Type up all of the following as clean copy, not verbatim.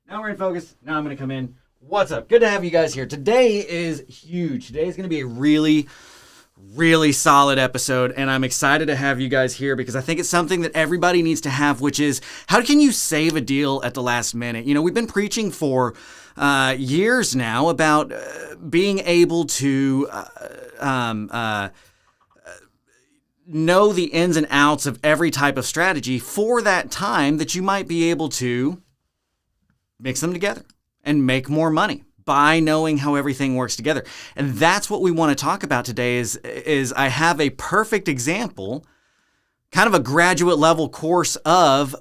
Now we're in focus. Now I'm going to come in. What's up? Good to have you guys here. Today is huge. Today is going to be a really solid episode, and I'm excited to have you guys here because I think it's something that everybody needs to have, which is how can you save a deal at the last minute? You know, we've been preaching for years now about being able to know the ins and outs of every type of strategy for that time that you might be able to mix them together and make more money by knowing how everything works together. And that's what we want to talk about today is I have a perfect example, kind of a graduate level course of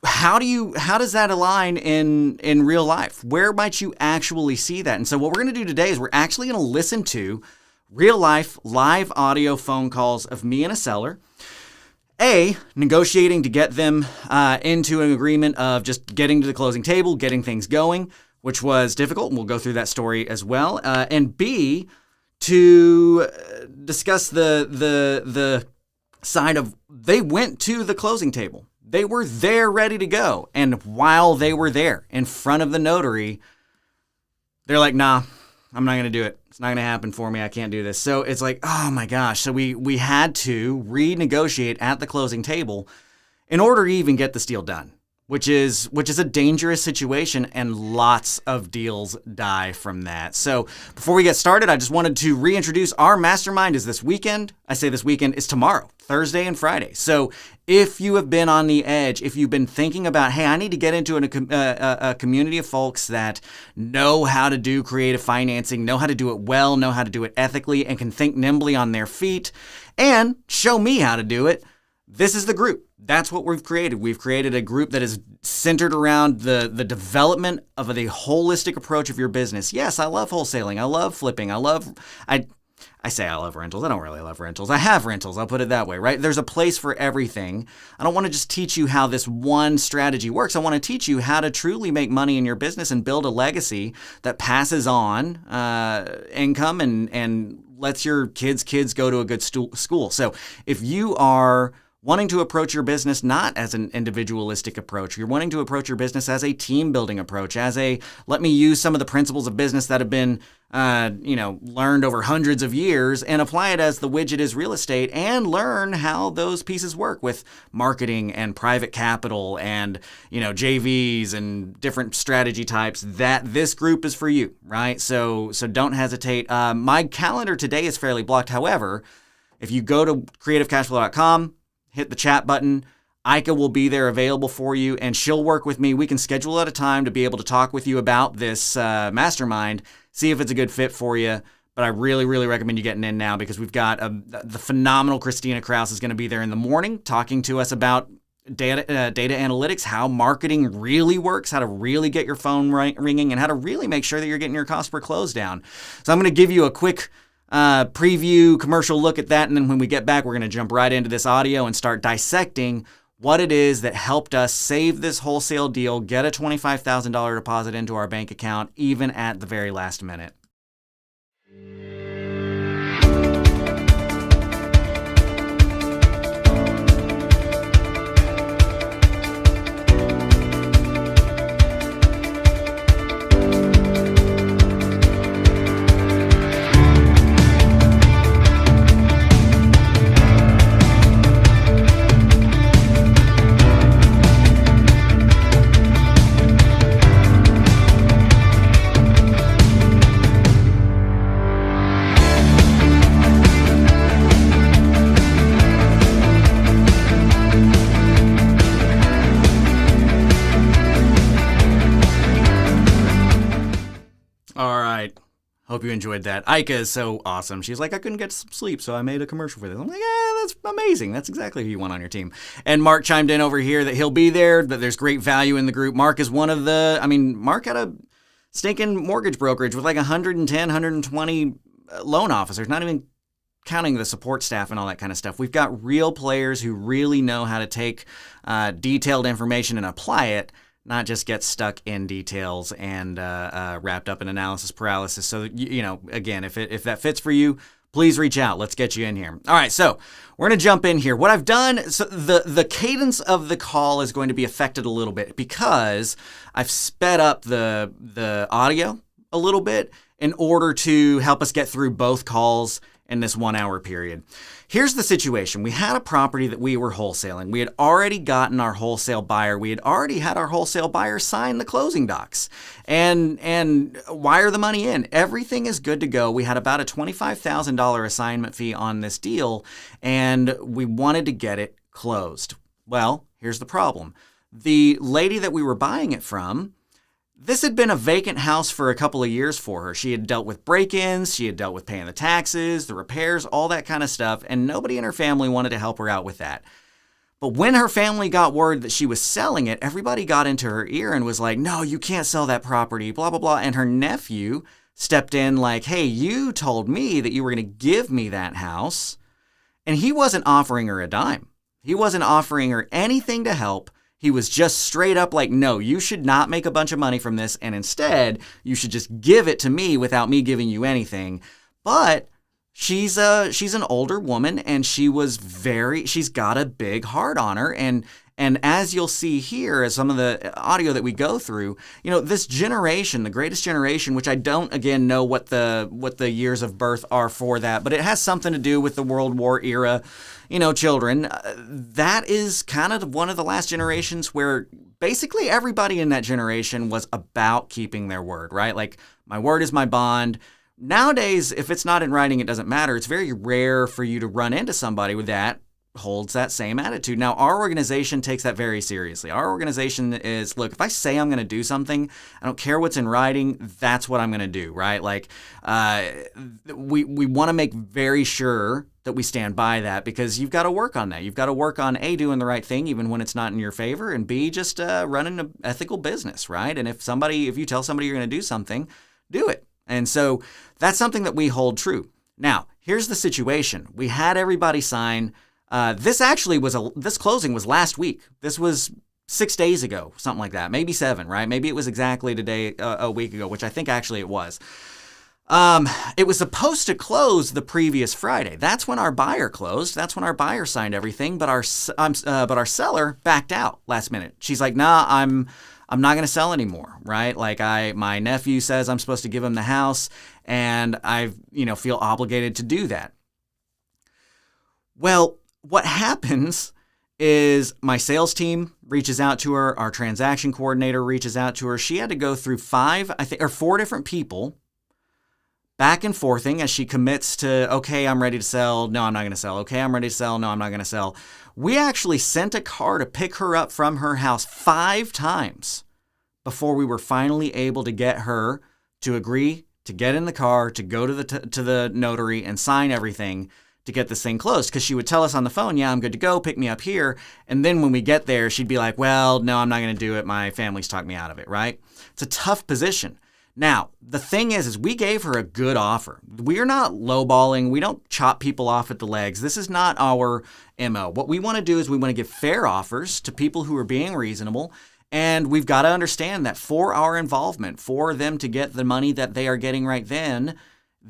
how does that align in real life? Where might you actually see that? And so what we're going to do today is we're actually going to listen to real life live audio phone calls of me and a seller, negotiating to get them into an agreement of just getting to the closing table, getting things going, which was difficult, and we'll go through that story as well. And B, to discuss the side of they went to the closing table. They were there ready to go. And while they were there in front of the notary, they're like, nah, I'm not going to do it. It's not going to happen for me. I can't do this. So it's like, oh my gosh. So we had to renegotiate at the closing table in order to even get this deal done, which is a dangerous situation, and lots of deals die from that. So before we get started, I just wanted to reintroduce our mastermind is this weekend. I say this weekend is tomorrow, Thursday and Friday. So if you have been on the edge, if you've been thinking about, hey, I need to get into a community of folks that know how to do creative financing, know how to do it well, know how to do it ethically, and can think nimbly on their feet, and show me how to do it, this is the group. That's what we've created. We've created a group that is centered around the development of the holistic approach of your business. Yes, I love wholesaling. I love flipping. I say I love rentals. I don't really love rentals. I have rentals. I'll put it that way, right? There's a place for everything. I don't want to just teach you how this one strategy works. I want to teach you how to truly make money in your business and build a legacy that passes on income and lets your kids go to a good school. So if you are wanting to approach your business not as an individualistic approach, you're wanting to approach your business as a team building approach, as a let me use some of the principles of business that have been learned over hundreds of years and apply it as the widget is real estate, and learn how those pieces work with marketing and private capital and JVs and different strategy types, that this group is for you, right? So don't hesitate. My calendar today is fairly blocked. However, if you go to CreativeCashFlow.com, hit the chat button, Ika will be there available for you, and she'll work with me. We can schedule at a time to be able to talk with you about this mastermind, see if it's a good fit for you. But I really, really recommend you getting in now, because we've got the phenomenal Christina Kraus is going to be there in the morning talking to us about data analytics, how marketing really works, how to really get your phone ringing, and how to really make sure that you're getting your cost per close down. So I'm going to give you a quick preview commercial look at that, and then when we get back, we're going to jump right into this audio and start dissecting what it is that helped us save this wholesale deal, get a $25,000 deposit into our bank account, even at the very last minute. Hope you enjoyed that. Ika is so awesome. She's like, I couldn't get some sleep, so I made a commercial for this. I'm like, yeah, that's amazing. That's exactly who you want on your team. And Mark chimed in over here that he'll be there, that there's great value in the group. Mark is one of Mark had a stinking mortgage brokerage with like 110, 120 loan officers, not even counting the support staff and all that kind of stuff. We've got real players who really know how to take detailed information and apply it, not just get stuck in details and wrapped up in analysis paralysis. So, again, if that fits for you, please reach out. Let's get you in here. All right, so we're going to jump in here. What I've done, so the cadence of the call is going to be affected a little bit because I've sped up the audio a little bit in order to help us get through both calls in this 1 hour period. Here's the situation. We had a property that we were wholesaling. We had already gotten our wholesale buyer. We had already had our wholesale buyer sign the closing docs and wire the money in. Everything is good to go. We had about a $25,000 assignment fee on this deal, and we wanted to get it closed. Well, here's the problem. The lady that we were buying it from, this had been a vacant house for a couple of years for her. She had dealt with break-ins, she had dealt with paying the taxes, the repairs, all that kind of stuff, and nobody in her family wanted to help her out with that. But when her family got word that she was selling it, everybody got into her ear and was like, no, you can't sell that property, blah, blah, blah. And her nephew stepped in like, hey, you told me that you were going to give me that house. And he wasn't offering her a dime. He wasn't offering her anything to help. He was just straight up like, no, you should not make a bunch of money from this, and instead, you should just give it to me without me giving you anything. But she's an older woman, and she's got a big heart on her, and as you'll see here, as some of the audio that we go through, this generation, the greatest generation, which I don't again know what the years of birth are for that, but it has something to do with the World War era. Children, that is kind of one of the last generations where basically everybody in that generation was about keeping their word, right? Like, my word is my bond. Nowadays, if it's not in writing, it doesn't matter. It's very rare for you to run into somebody with that holds that same attitude. Now, our organization takes that very seriously. Our organization is, look, if I say I'm going to do something, I don't care what's in writing, that's what I'm going to do, right? Like, we want to make very sure that we stand by that, because you've got to work on that. You've got to work on A, doing the right thing even when it's not in your favor, and B, just running an ethical business, right? And if you tell somebody you're going to do something, do it. And so that's something that we hold true. Now, here's the situation. We had everybody sign. This closing was last week. This was 6 days ago, something like that. Maybe 7, right? Maybe it was exactly today, a week ago, which I think actually it was. It was supposed to close the previous Friday. That's when our buyer closed. That's when our buyer signed everything. But our seller backed out last minute. She's like, nah, I'm not going to sell anymore, right? Like, my nephew says I'm supposed to give him the house, and I feel obligated to do that. Well, what happens is my sales team reaches out to her. Our transaction coordinator reaches out to her. She had to go through 4 different people, back and forthing as she commits to, okay, I'm ready to sell. No, I'm not going to sell. Okay, I'm ready to sell. No, I'm not going to sell. We actually sent a car to pick her up from her house 5 times before we were finally able to get her to agree to get in the car, to go to the notary and sign everything to get this thing closed. Because she would tell us on the phone, yeah, I'm good to go, pick me up here. And then when we get there, she'd be like, well, no, I'm not going to do it. My family's talked me out of it, right? It's a tough position. Now, the thing is we gave her a good offer. We are not lowballing. We don't chop people off at the legs. This is not our MO. What we want to do is we want to give fair offers to people who are being reasonable. And we've got to understand that for our involvement, for them to get the money that they are getting right then,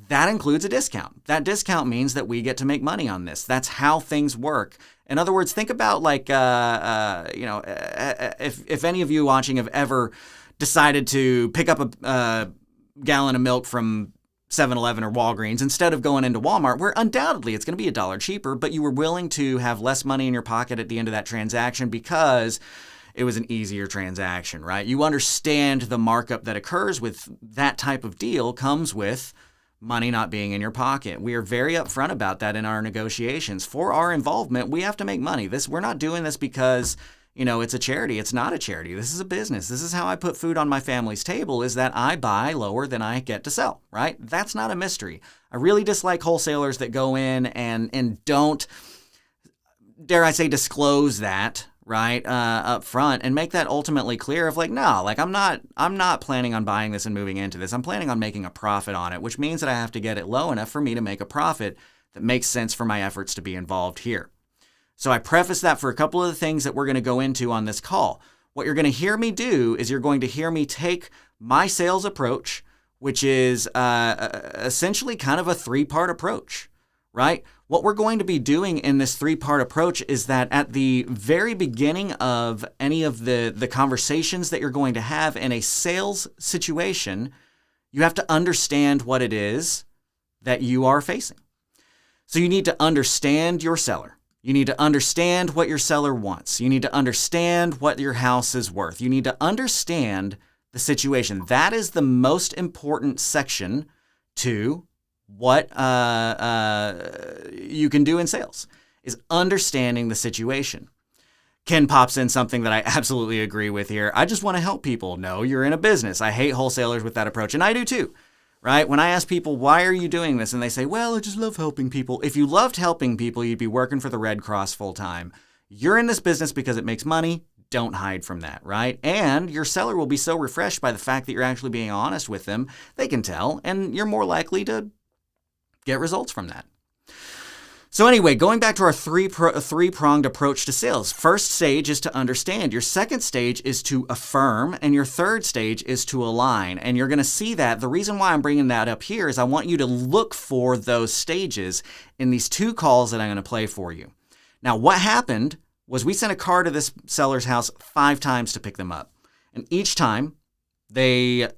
that includes a discount. That discount means that we get to make money on this. That's how things work. In other words, think about like, if any of you watching have ever decided to pick up a gallon of milk from 7-Eleven or Walgreens instead of going into Walmart, where undoubtedly it's going to be $1 cheaper, but you were willing to have less money in your pocket at the end of that transaction because it was an easier transaction, right? You understand the markup that occurs with that type of deal comes with money not being in your pocket. We are very upfront about that in our negotiations. For our involvement, we have to make money. We're not doing this because, it's a charity. It's not a charity. This is a business. This is how I put food on my family's table, is that I buy lower than I get to sell, right? That's not a mystery. I really dislike wholesalers that go in and don't, dare I say, disclose that, right, up front, and make that ultimately clear of like, no, like I'm not planning on buying this and moving into this. I'm planning on making a profit on it, which means that I have to get it low enough for me to make a profit that makes sense for my efforts to be involved here. So I preface that for a couple of the things that we're going to go into on this call. What you're going to hear me do is you're going to hear me take my sales approach, which is essentially kind of a 3-part approach. right? What we're going to be doing in this 3-part approach is that at the very beginning of any of the conversations that you're going to have in a sales situation, you have to understand what it is that you are facing. So you need to understand your seller. You need to understand what your seller wants. You need to understand what your house is worth. You need to understand the situation. That is the most important section to what you can do in sales, is understanding the situation. Ken pops in something that I absolutely agree with here. I just want to help people. No, you're in a business. I hate wholesalers with that approach, and I do too, right? When I ask people, why are you doing this? And they say, well, I just love helping people. If you loved helping people, you'd be working for the Red Cross full time. You're in this business because it makes money. Don't hide from that, right? And your seller will be so refreshed by the fact that you're actually being honest with them. They can tell, and you're more likely to get results from that. So anyway, going back to our three-pronged approach to sales. First stage is to understand. Your second stage is to affirm. And your third stage is to align. And you're going to see that. The reason why I'm bringing that up here is I want you to look for those stages in these 2 calls that I'm going to play for you. Now, what happened was we sent a car to this seller's house 5 times to pick them up. And each time, they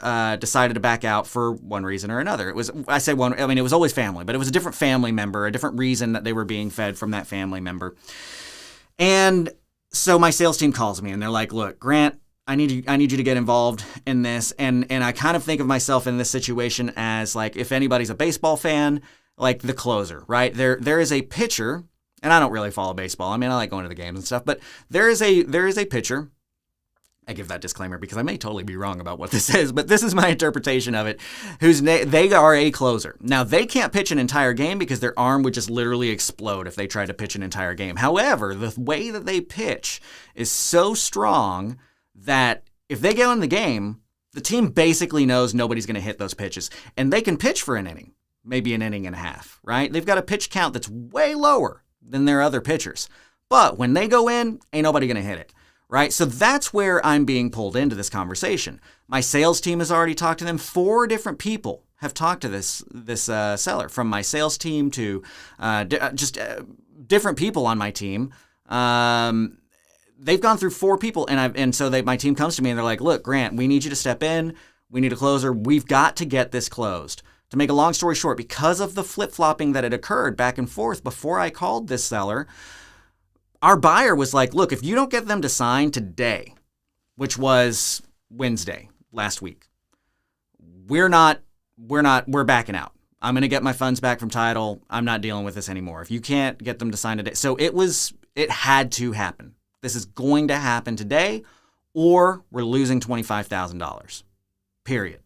decided to back out for one reason or another. It was always family, but it was a different family member, a different reason that they were being fed from that family member. And so my sales team calls me and they're like, look, Grant, I need you to get involved in this. And I kind of think of myself in this situation as like, if anybody's a baseball fan, like the closer, right? There is a pitcher, and I don't really follow baseball. I mean, I like going to the games and stuff, but there is a pitcher. I give that disclaimer because I may totally be wrong about what this is, but this is my interpretation of it, they are a closer. Now, they can't pitch an entire game because their arm would just literally explode if they tried to pitch an entire game. However, the way that they pitch is so strong that if they go in the game, the team basically knows nobody's going to hit those pitches, and they can pitch for an inning, maybe an inning and a half, right? They've got a pitch count that's way lower than their other pitchers. But when they go in, ain't nobody going to hit it. Right? So that's where I'm being pulled into this conversation. My sales team has already talked to them. 4 different people have talked to this seller, from my sales team to different people on my team. They've gone through 4 people, and my team comes to me and they're like, look, Grant, we need you to step in. We need a closer. We've got to get this closed. To make a long story short, because of the flip-flopping that had occurred back and forth before I called this seller, our buyer was like, look, if you don't get them to sign today, which was Wednesday last week, we're backing out. I'm going to get my funds back from title. I'm not dealing with this anymore. If you can't get them to sign today. So it had to happen. This is going to happen today, or we're losing $25,000, period.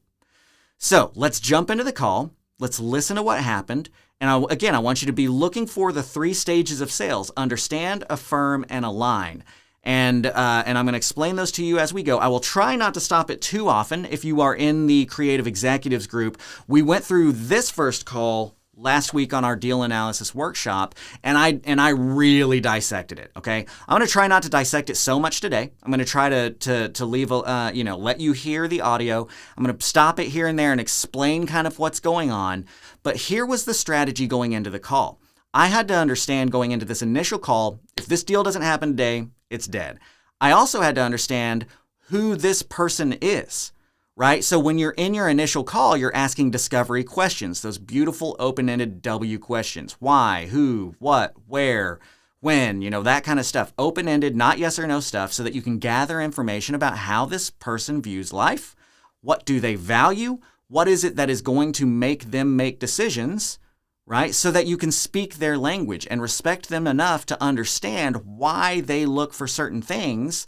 So let's jump into the call. Let's listen to what happened. And I want you to be looking for the 3 stages of sales: understand, affirm, and align. And I'm going to explain those to you as we go. I will try not to stop it too often. If you are in the Creative Executives group, we went through this first call last week on our deal analysis workshop, and I really dissected it. Okay, I'm going to try not to dissect it so much today. I'm going to try to leave let you hear the audio. I'm going to stop it here and there and explain kind of what's going on. But here was the strategy going into the call. I had to understand going into this initial call, if this deal doesn't happen today, it's dead. I also had to understand who this person is. Right? So when you're in your initial call, you're asking discovery questions, those beautiful open-ended W questions. Why, who, what, where, when, that kind of stuff. Open-ended, not yes or no stuff, so that you can gather information about how this person views life. What do they value? What is it that is going to make them make decisions, right? So that you can speak their language and respect them enough to understand why they look for certain things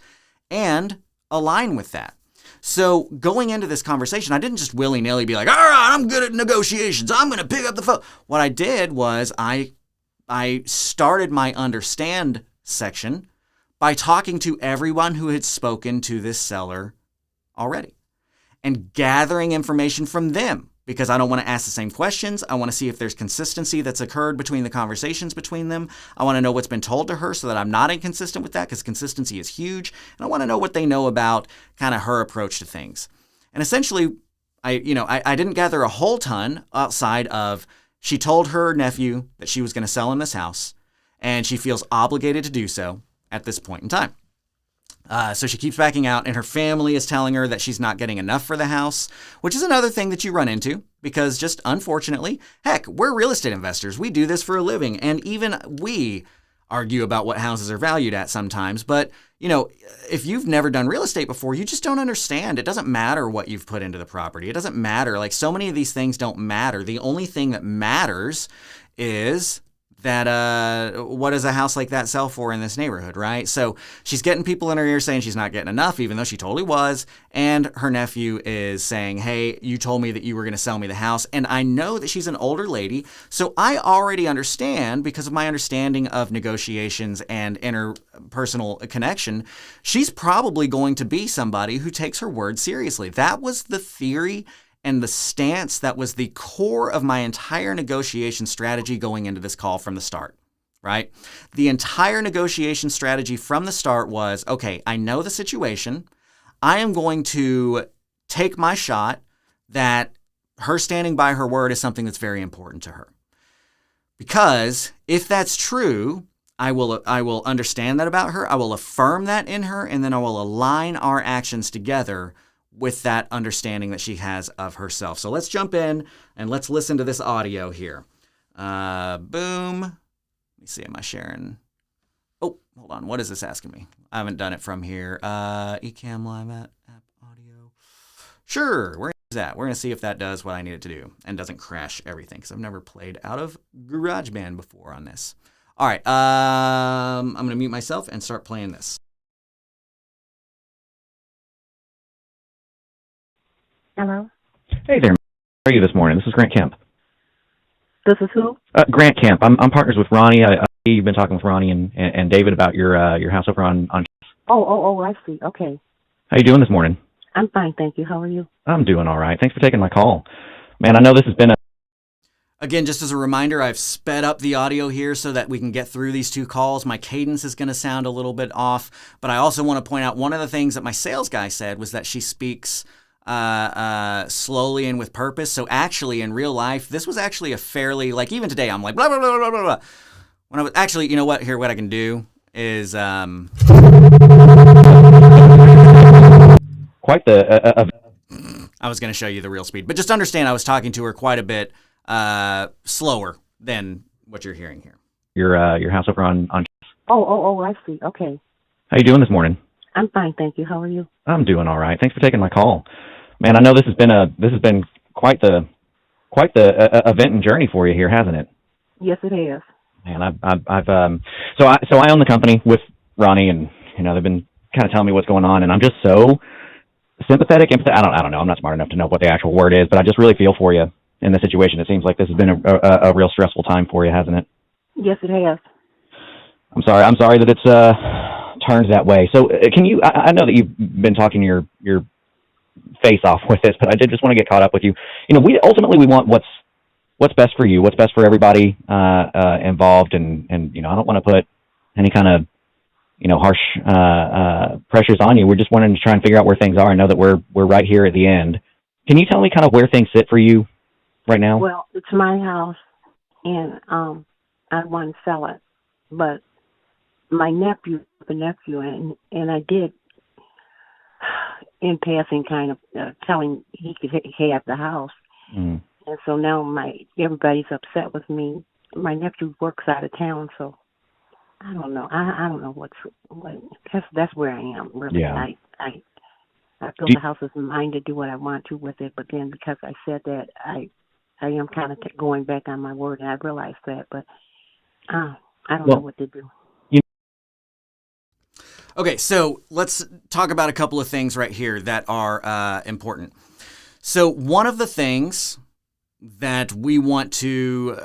and align with that. So going into this conversation, I didn't just willy-nilly be like, all right, I'm good at negotiations. I'm going to pick up the phone. What I did was I started my understand section by talking to everyone who had spoken to this seller already and gathering information from them, because I don't want to ask the same questions. I want to see if there's consistency that's occurred between the conversations between them. I want to know what's been told to her so that I'm not inconsistent with that, because consistency is huge. And I want to know what they know about kind of her approach to things. And essentially, I didn't gather a whole ton outside of, She told her nephew that she was going to sell him this house, and she feels obligated to do so at this point in time. So she keeps backing out, and her family is telling her that she's not getting enough for the house, which is another thing that you run into because just unfortunately, heck, we're real estate investors. We do this for a living, and even we argue about what houses are valued at sometimes. But, you know, if you've never done real estate before, you just don't understand. It doesn't matter what you've put into the property. It doesn't matter. Like, so many of these things don't matter. The only thing that matters is that what does a house like that sell for in this neighborhood, right? So she's getting people in her ear saying she's not getting enough, even though she totally was. And her nephew is saying, hey, you told me that you were going to sell me the house. And I know that she's an older lady, so I already understand, because of my understanding of negotiations and interpersonal connection, she's probably going to be somebody who takes her word seriously. That was the theory and the stance that was the core of my entire negotiation strategy going into this call from the start, right? The entire negotiation strategy from the start was, okay, I know the situation. I am going to take my shot that her standing by her word is something that's very important to her. Because if that's true, I will understand that about her. I will affirm that in her, and then I will align our actions together with that understanding that she has of herself. So let's jump in and let's listen to this audio here. Boom. Let me see, am I sharing? Oh, hold on. What is this asking me? I haven't done it from here. Ecamm Live app audio. Sure, we're going to use that. We're going to see if that does what I need it to do and doesn't crash everything, because I've never played out of GarageBand before on this. All right, I'm going to mute myself and start playing this. Hello? Hey there. How are you this morning? This is Grant Kemp. This is who? Grant Kemp. I'm partners with Ronnie. I see you've been talking with Ronnie and David about your house over on. Oh, I see. Okay. How you doing this morning? I'm fine, thank you. How are you? I'm doing all right. Thanks for taking my call. Man, I know this has been Again, just as a reminder, I've sped up the audio here so that we can get through these two calls. My cadence is going to sound a little bit off, but I also want to point out one of the things that my sales guy said was that she speaks slowly and with purpose. So actually, in real life, this was actually a fairly, like, even today, I'm like, blah, blah, blah, blah, blah, blah. When I was actually, you know what? Here, what I can do is, quite the, I was going to show you the real speed, but just understand I was talking to her quite a bit, slower than what you're hearing here. Your house over on. Oh, I see. Okay. How you doing this morning? I'm fine, thank you. How are you? I'm doing all right. Thanks for taking my call. Man, I know this has been quite the event and journey for you here, hasn't it? Yes, it has. Man, so I own the company with Ronnie, and you know they've been kind of telling me what's going on, and I'm just so sympathetic. I don't know. I'm not smart enough to know what the actual word is, but I just really feel for you in this situation. It seems like this has been a real stressful time for you, hasn't it? Yes, it has. I'm sorry that it's turns that way. So can you? I know that you've been talking your face off with this, but I did just want to get caught up with you. You know, we want what's best for you, what's best for everybody involved, and you know, I don't want to put any kind of harsh pressures on you. We're just wanting to try and figure out where things are. I know that we're right here at the end. Can you tell me kind of where things sit for you right now? Well, it's my house, and I want to sell it, but my nephew, and I did, in passing, kind of tell him he could have the house. Mm. And so now everybody's upset with me. My nephew works out of town, so I don't know. I don't know what. That's where I am, really. Yeah. I feel the house is mine to do what I want to with it, but then because I said that, I am kind of going back on my word, and I realized that, but I don't know what to do. Okay, so let's talk about a couple of things right here that are important. So one of the things that we want to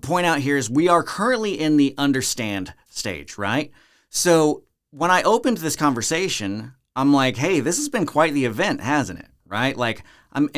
point out here is we are currently in the understand stage, right? So when I opened this conversation, I'm like, hey, this has been quite the event, hasn't it? Right? Like and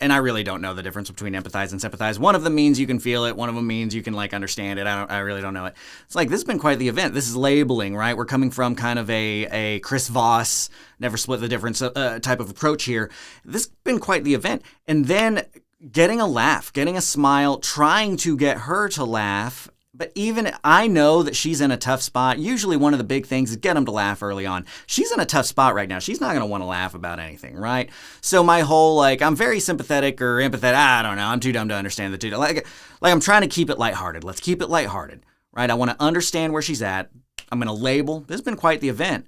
I really don't know the difference between empathize and sympathize. One of them means you can feel it. One of them means you can like understand it. I really don't know it. It's like, this has been quite the event. This is labeling, right? We're coming from kind of a Chris Voss, never split the difference type of approach here. This has been quite the event. And then getting a laugh, getting a smile, trying to get her to laugh. But even I know that she's in a tough spot. Usually one of the big things is get them to laugh early on. She's in a tough spot right now. She's not going to want to laugh about anything, right? So my whole, I'm very sympathetic or empathetic. I don't know. I'm too dumb to understand the two. Like I'm trying to keep it lighthearted. Let's keep it lighthearted, right? I want to understand where she's at. I'm going to label. This has been quite the event.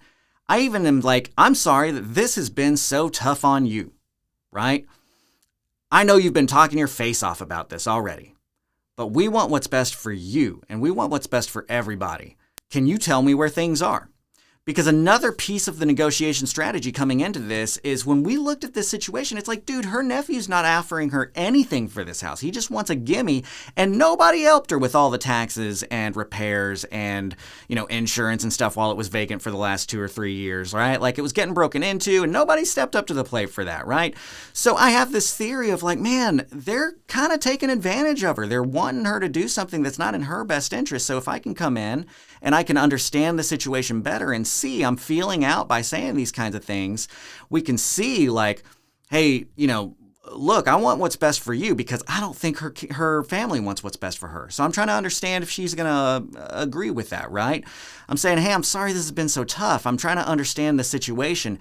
I even am like, I'm sorry that this has been so tough on you, right? I know you've been talking your face off about this already. But we want what's best for you, and we want what's best for everybody. Can you tell me where things are? Because another piece of the negotiation strategy coming into this is when we looked at this situation, it's like, dude, her nephew's not offering her anything for this house. He just wants a gimme, and nobody helped her with all the taxes and repairs and, insurance and stuff while it was vacant for the last 2 or 3 years, right? Like it was getting broken into, and nobody stepped up to the plate for that, right? So I have this theory of like, man, they're kind of taking advantage of her. They're wanting her to do something that's not in her best interest. So if I can come in and I can understand the situation better and see I'm feeling out by saying these kinds of things, we can see like, hey, look, I want what's best for you because I don't think her family wants what's best for her. So I'm trying to understand if she's going to agree with that, right? I'm saying, hey, I'm sorry this has been so tough. I'm trying to understand the situation.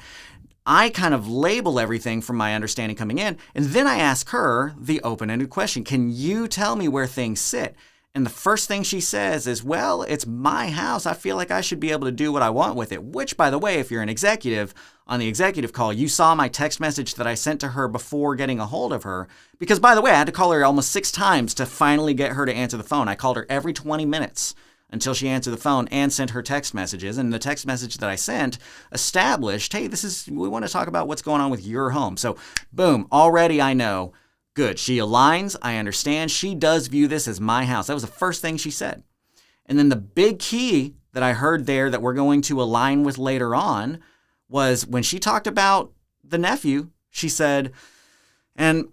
I kind of label everything from my understanding coming in, and then I ask her the open-ended question, can you tell me where things sit? And the first thing she says is, well, it's my house. I feel like I should be able to do what I want with it. Which, by the way, if you're an executive, on the executive call, you saw my text message that I sent to her before getting a hold of her. Because, by the way, I had to call her almost 6 times to finally get her to answer the phone. I called her every 20 minutes until she answered the phone and sent her text messages. And the text message that I sent established, hey, we want to talk about what's going on with your home. So, boom, already I know. Good. She aligns. I understand. She does view this as my house. That was the first thing she said. And then the big key that I heard there that we're going to align with later on was when she talked about the nephew, she said, and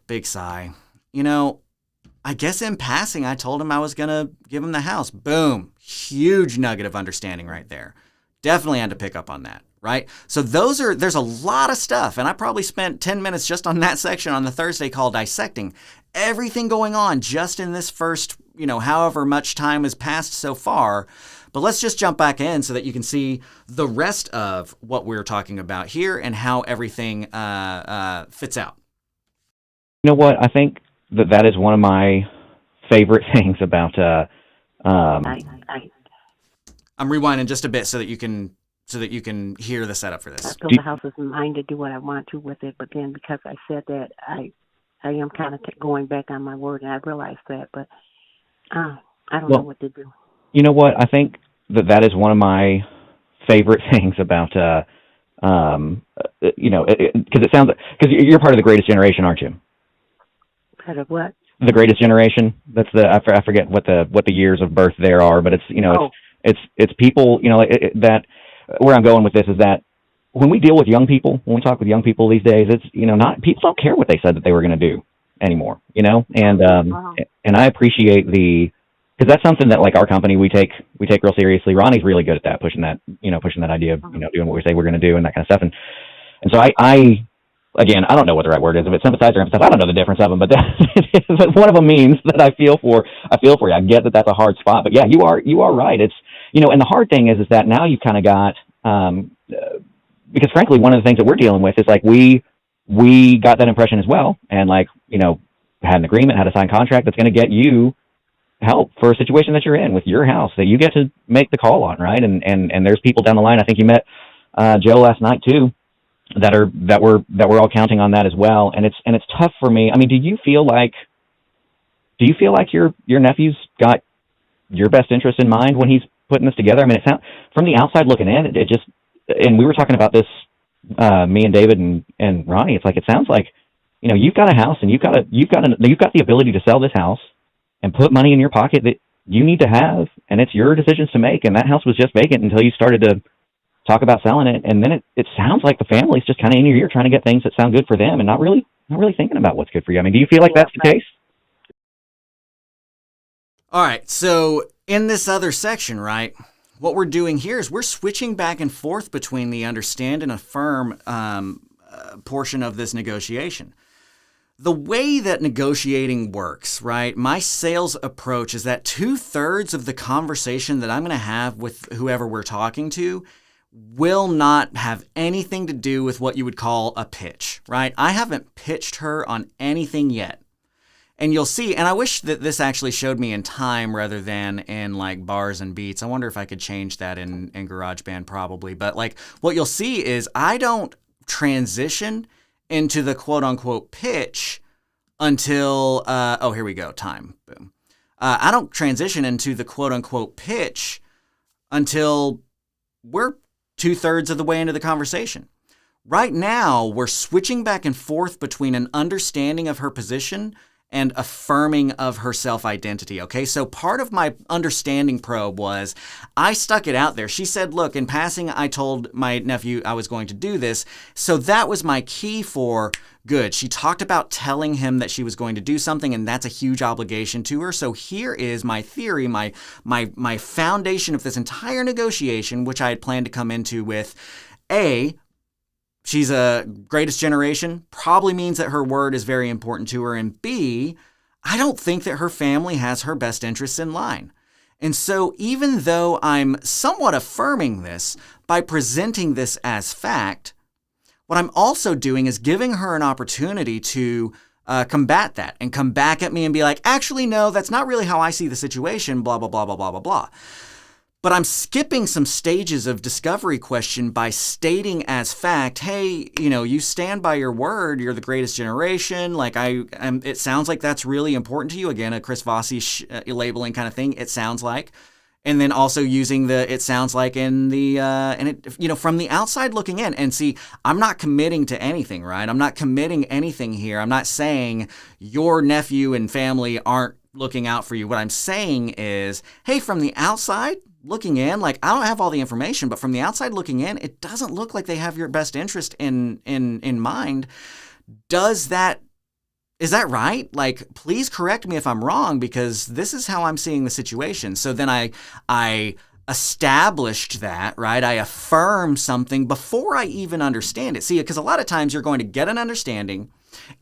big sigh, I guess in passing, I told him I was going to give him the house. Boom. Huge nugget of understanding right there. Definitely had to pick up on that. Right? So there's a lot of stuff. And I probably spent 10 minutes just on that section on the Thursday call dissecting everything going on just in this first, however much time has passed so far. But let's just jump back in so that you can see the rest of what we're talking about here and how everything fits out. You know what? I think that is one of my favorite things about. I'm rewinding just a bit so that you can hear the setup for this. I feel the house is mine to do what I want to with it, but then because I said that, I am kind of going back on my word, and I realized that, but I don't know what to do. You know what? I think that is one of my favorite things about, because it sounds, because you're part of the greatest generation, aren't you? Part of what? The greatest generation. That's I forget what the years of birth there are, but it's it's people that. Where I'm going with this is that when we deal with young people, when we talk with young people these days, it's not people don't care what they said that they were going to do anymore, and I appreciate because that's something that like our company we take real seriously. Ronnie's really good at that, pushing that idea of doing what we say we're going to do and that kind of stuff, and so I again I don't know what the right word is, if it's sympathize or empathize, I don't know the difference of them, but one of them means that I feel for you. I get that that's a hard spot, but yeah, you are right. It's and the hard thing is that now you've kind of got, because frankly, one of the things that we're dealing with is like, we got that impression as well. And like, had an agreement, had a signed contract that's going to get you help for a situation that you're in with your house that you get to make the call on. Right. And there's people down the line. I think you met, Joe last night too, that we're all counting on that as well. And it's tough for me. I mean, do you feel like your nephew's got your best interest in mind when he's putting this together? I mean, it sounds from the outside looking in, it just, and we were talking about this, me and David and Ronnie. It's like it sounds like, you've got a house and you've got the ability to sell this house and put money in your pocket that you need to have, and it's your decisions to make. And that house was just vacant until you started to talk about selling it, and then it sounds like the family's just kind of in your ear trying to get things that sound good for them and not really thinking about what's good for you. I mean, do you feel like that's the case? All right, so in this other section, right, what we're doing here is we're switching back and forth between the understand and affirm portion of this negotiation. the way that negotiating works, right? My sales approach is that 2/3 of the conversation that I'm going to have with whoever we're talking to will not have anything to do with what you would call a pitch, right? I haven't pitched her on anything yet. And you'll see, and I wish that this actually showed me in time rather than in like bars and beats. I wonder if I could change that in GarageBand probably. But like what you'll see is I don't transition into the quote unquote pitch until, here we go, time, boom. I don't transition into the quote unquote pitch until we're 2/3 of the way into the conversation. Right now, we're switching back and forth between an understanding of her position and affirming of her self-identity, okay? So part of my understanding probe was I stuck it out there. She said, look, in passing, I told my nephew I was going to do this. So that was my key for good. She talked about telling him that she was going to do something, and that's a huge obligation to her. So here is my theory, my foundation of this entire negotiation, which I had planned to come into with, A, she's a greatest generation, probably means that her word is very important to her. And B, I don't think that her family has her best interests in line. And so even though I'm somewhat affirming this by presenting this as fact, what I'm also doing is giving her an opportunity to combat that and come back at me and be like, actually, no, that's not really how I see the situation, blah, blah, blah, blah, blah, blah, blah. But I'm skipping some stages of discovery question by stating as fact, hey, you stand by your word. You're the greatest generation. Like it sounds like that's really important to you. Again, a Chris Vossi labeling kind of thing. It sounds like, and then also using it sounds like in the, from the outside looking in. And see, I'm not committing to anything, right? I'm not committing anything here. I'm not saying your nephew and family aren't looking out for you. What I'm saying is, hey, from the outside looking in, like I don't have all the information, but from the outside looking in, it doesn't look like they have your best interest in mind. Is that right? Like, please correct me if I'm wrong, because this is how I'm seeing the situation. So then I established that, right? I affirm something before I even understand it. See, because a lot of times you're going to get an understanding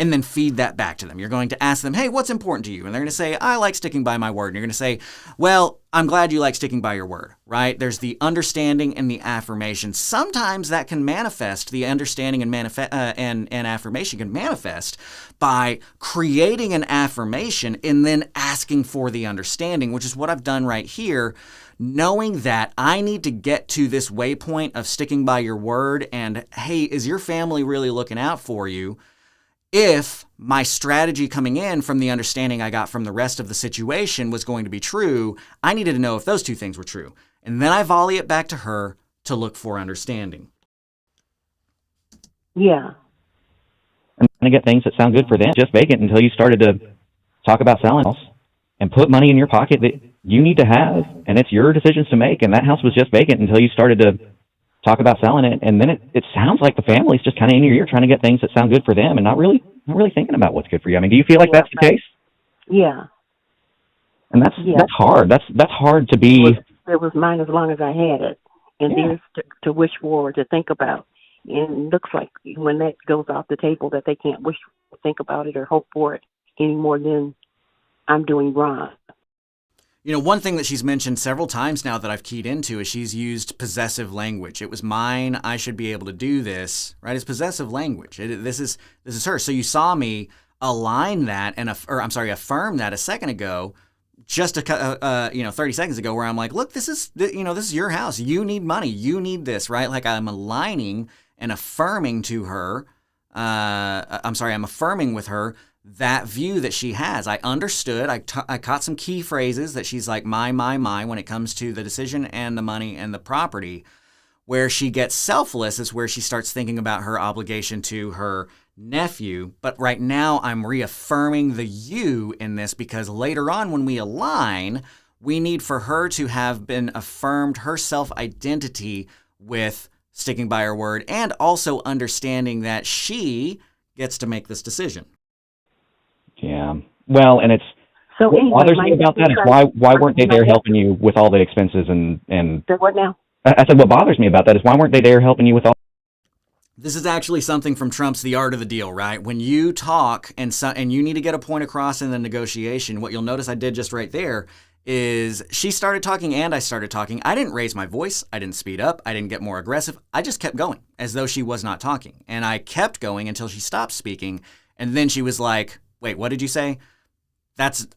and then feed that back to them. You're going to ask them, hey, what's important to you? And they're going to say, I like sticking by my word. And you're going to say, well, I'm glad you like sticking by your word, right? There's the understanding and the affirmation. Sometimes that can manifest, the understanding and affirmation can manifest by creating an affirmation and then asking for the understanding, which is what I've done right here, knowing that I need to get to this waypoint of sticking by your word and, hey, is your family really looking out for you? If my strategy coming in from the understanding I got from the rest of the situation was going to be true, I needed to know if those two things were true. And then I volley it back to her to look for understanding. Yeah. And to get things that sound good for them, just vacant until you started to talk about selling house and put money in your pocket that you need to have, and it's your decisions to make. And that house was just vacant until you started to talk about selling it, and then it sounds like the family's just kind of in your ear trying to get things that sound good for them and not really thinking about what's good for you. I mean, do you feel like that's the case? Yeah. And that's hard. That's hard to be. It was mine as long as I had it, and there's to wish for, to think about. And it looks like when that goes off the table that they can't wish, think about it, or hope for it any more than I'm doing wrong. One thing that she's mentioned several times now that I've keyed into is she's used possessive language. It was mine. I should be able to do this, right? It's possessive language. This is her. So you saw me align that affirm that a second ago, just 30 seconds ago, where I'm like, look, this is your house. You need money. You need this, right? Like I'm aligning and affirming to her. I'm affirming with her that view that she has. I understood. I caught some key phrases that she's like, my, when it comes to the decision and the money and the property. Where she gets selfless is where she starts thinking about her obligation to her nephew. But right now I'm reaffirming the you in this, because later on when we align, we need for her to have been affirmed her self-identity with sticking by her word, and also understanding that she gets to make this decision. Yeah. Well, and it's so what bothers me about that is why weren't they there helping you with all the expenses and what now? I said what bothers me about that is why weren't they there helping you with all This is actually something from Trump's The Art of the Deal, right? When you talk and you need to get a point across in the negotiation, what you'll notice I did just right there is she started talking and I started talking. I didn't raise my voice. I didn't speed up. I didn't get more aggressive. I just kept going as though she was not talking. And I kept going until she stopped speaking. And then she was like, wait, what did you say?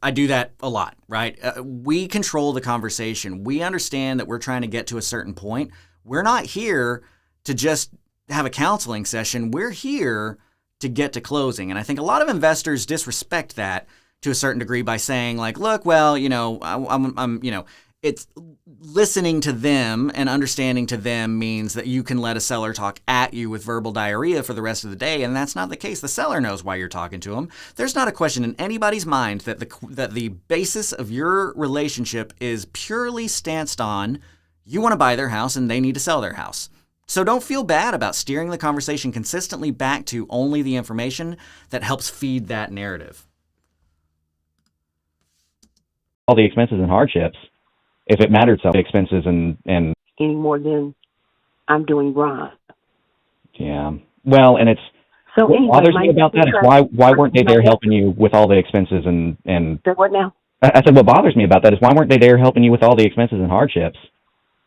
I do that a lot, right? We control the conversation. We understand that we're trying to get to a certain point. We're not here to just have a counseling session. We're here to get to closing. And I think a lot of investors disrespect that to a certain degree by saying like, look, well, it's listening to them and understanding to them means that you can let a seller talk at you with verbal diarrhea for the rest of the day. And that's not the case. The seller knows why you're talking to them. There's not a question in anybody's mind that the basis of your relationship is purely stanced on you want to buy their house and they need to sell their house. So don't feel bad about steering the conversation consistently back to only the information that helps feed that narrative. All the expenses and hardships, if it mattered so, the expenses and any more than I'm doing wrong. Yeah. Well, and it's so what anyway, bothers me about that is why weren't they there helping you with all the expenses and So what now? I said what bothers me about that is why weren't they there helping you with all the expenses and hardships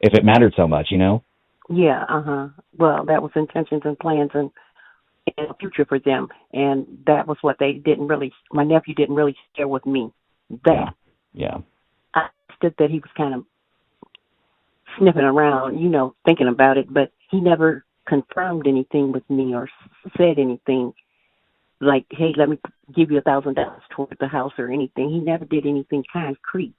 if it mattered so much, you know? Yeah, well, that was intentions and plans and a future for them, and that was what my nephew didn't really share with me. Yeah. I understood that he was kind of sniffing around, thinking about it, but he never confirmed anything with me or said anything like, hey, let me give you $1,000 towards the house or anything. He never did anything concrete.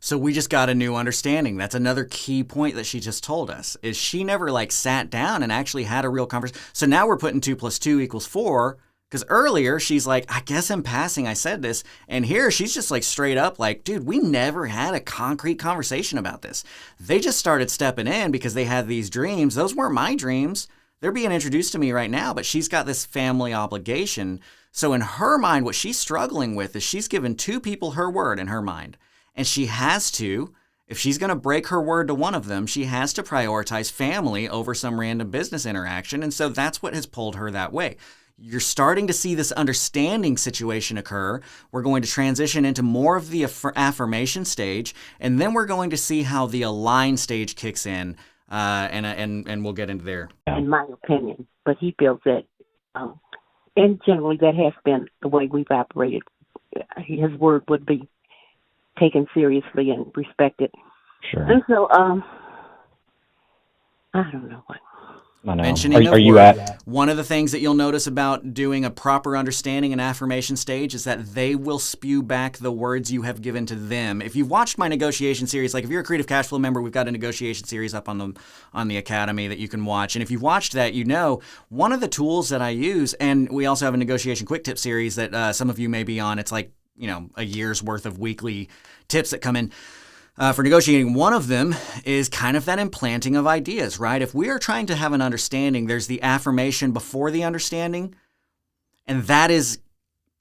So we just got a new understanding. That's another key point that she just told us, is she never sat down and actually had a real conversation. So now we're putting 2 + 2 = 4, because earlier she's like, I guess in passing I said this. And here she's just straight up dude, we never had a concrete conversation about this. They just started stepping in because they had these dreams. Those weren't my dreams. They're being introduced to me right now, but she's got this family obligation. So in her mind, what she's struggling with is she's given 2 people her word in her mind. And she has to, if she's going to break her word to one of them, she has to prioritize family over some random business interaction. And so that's what has pulled her that way. You're starting to see this understanding situation occur. We're going to transition into more of the affirmation stage, and then we're going to see how the align stage kicks in, and we'll get into there. In my opinion, but he feels that, and generally that has been the way we've operated. His word would be taken seriously and respected. Sure. And so, I don't know what. I know. Mentioning are you at one of the things that you'll notice about doing a proper understanding and affirmation stage is that they will spew back the words you have given to them. If you've watched my negotiation series, if you're a Creative Cashflow member, we've got a negotiation series up on the Academy that you can watch. And if you've watched that, one of the tools that I use, and we also have a negotiation quick tip series that some of you may be on. It's a year's worth of weekly tips that come in. For negotiating, one of them is kind of that implanting of ideas, right? If we are trying to have an understanding, there's the affirmation before the understanding, and that is,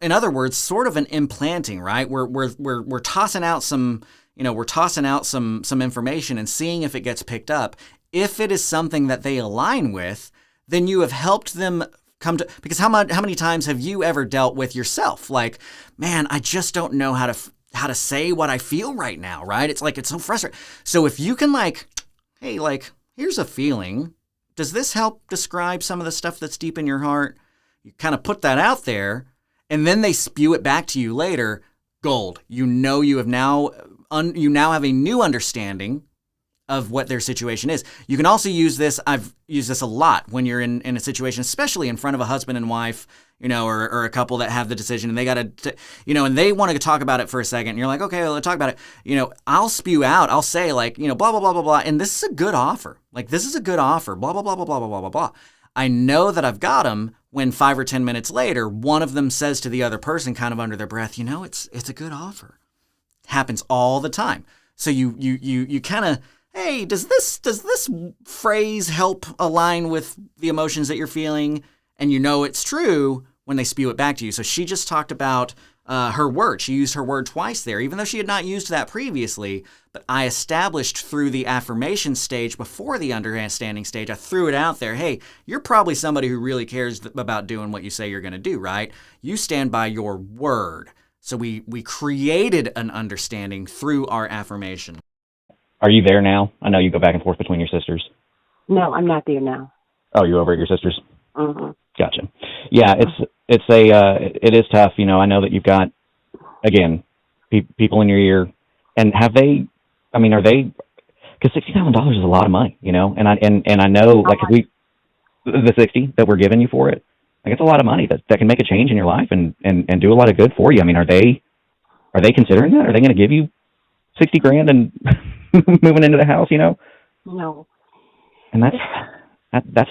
in other words, sort of an implanting, right? We're tossing out some information and seeing if it gets picked up. If it is something that they align with, then you have helped them come to. Because how many times have you ever dealt with yourself? Man, I just don't know how to say what I feel right now, right? It's so frustrating. So if you can hey, here's a feeling. Does this help describe some of the stuff that's deep in your heart? You kind of put that out there, and then they spew it back to you later. Gold. You have now have a new understanding of what their situation is. You can also use this. I've used this a lot when you're in a situation, especially in front of a husband and wife, or a couple that have the decision and they got to, and they want to talk about it for a second. And you're like, okay, well, let's talk about it. I'll spew out, I'll say blah, blah, blah, blah, blah. And this is a good offer. This is a good offer, blah, blah, blah, blah, blah, blah, blah, blah. I know that I've got them when 5 or 10 minutes later, one of them says to the other person kind of under their breath, it's a good offer. Happens all the time. So you kind of, hey, does this phrase help align with the emotions that you're feeling? And it's true when they spew it back to you. So she just talked about her word. She used her word twice there, even though she had not used that previously. But I established through the affirmation stage before the understanding stage, I threw it out there. Hey, you're probably somebody who really cares about doing what you say you're going to do, right? You stand by your word. So we created an understanding through our affirmation. Are you there now? I know you go back and forth between your sisters. No, I'm not there now. Oh, you're over at your sisters? Mm-hmm. Gotcha. Yeah, it is tough. I know that you've got, again, people in your ear, and are they, because $60,000 is a lot of money, and I know, like, if the 60 that we're giving you for it, like, it's a lot of money that can make a change in your life and do a lot of good for you. I mean, are they considering that? Are they going to give you 60 grand and moving into the house, No. And that's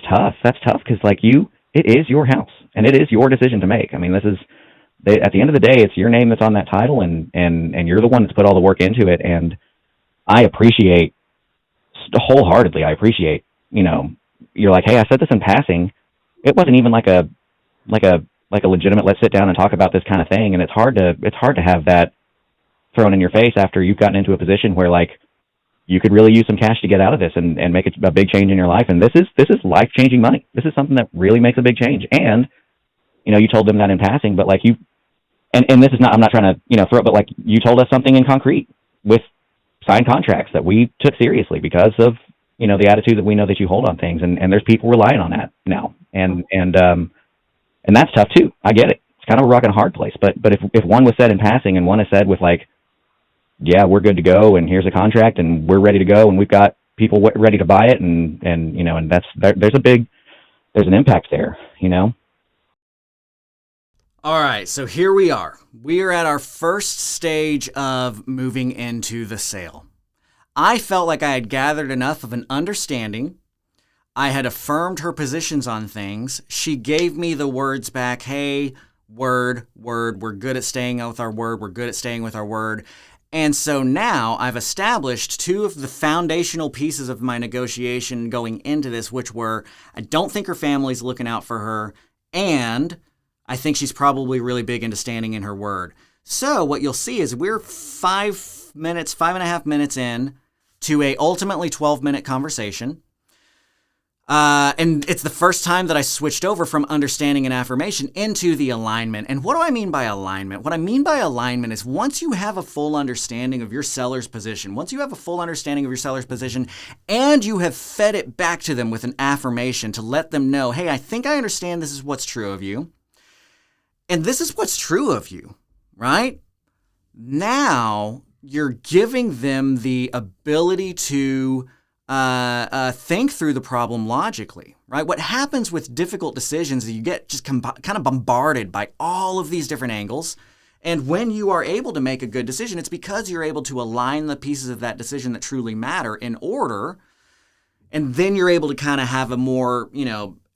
tough. That's tough because, like, it is your house and it is your decision to make. I mean, at the end of the day, it's your name that's on that title, and you're the one that's put all the work into it. And I appreciate wholeheartedly. You're like, hey, I said this in passing. It wasn't even like a legitimate, let's sit down and talk about this kind of thing. And it's hard to have that thrown in your face after you've gotten into a position where, like, you could really use some cash to get out of this and make a big change in your life. And this is life-changing money. This is something that really makes a big change. And, you told them that in passing, but, like, and this is not, I'm not trying to, throw it, but, like, you told us something in concrete with signed contracts that we took seriously because of, the attitude that we know that you hold on things. And there's people relying on that now. And that's tough too. I get it. It's kind of a rock and a hard place. But if one was said in passing and one is said with, like, yeah, we're good to go, and here's a contract, and we're ready to go, and we've got people ready to buy it, and there's an impact there, All right, so here we are. We are at our first stage of moving into the sale. I felt like I had gathered enough of an understanding. I had affirmed her positions on things. She gave me the words back, hey, word, we're good at staying with our word, we're good at staying with our word. And so now I've established two of the foundational pieces of my negotiation going into this, which were, I don't think her family's looking out for her, and I think she's probably really big into standing in her word. So what you'll see is we're 5.5 minutes in to a ultimately 12-minute conversation. And it's the first time that I switched over from understanding and affirmation into the alignment. And what do I mean by alignment? What I mean by alignment is once you have a full understanding of your seller's position, and you have fed it back to them with an affirmation to let them know, hey, I think I understand this is what's true of you. And this is what's true of you, right? Now you're giving them the ability to think through the problem logically, right? What happens with difficult decisions is you get just kind of bombarded by all of these different angles. And when you are able to make a good decision, it's because you're able to align the pieces of that decision that truly matter in order. And then you're able to kind of have a more,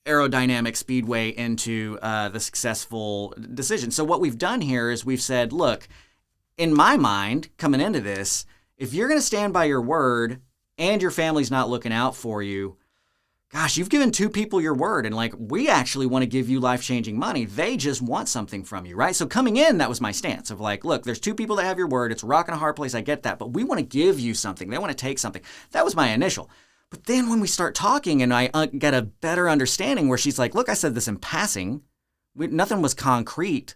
aerodynamic speedway into the successful decision. So what we've done here is we've said, look, in my mind, coming into this, if you're going to stand by your word and your family's not looking out for you, gosh, you've given two people your word, and, like, we actually want to give you life-changing money. They just want something from you, right? So coming in, that was my stance of, like, look, there's two people that have your word. It's a rock and a hard place. I get that, but we want to give you something. They want to take something. That was my initial. But then when we start talking and I get a better understanding where she's like, look, I said this in passing. Nothing was concrete.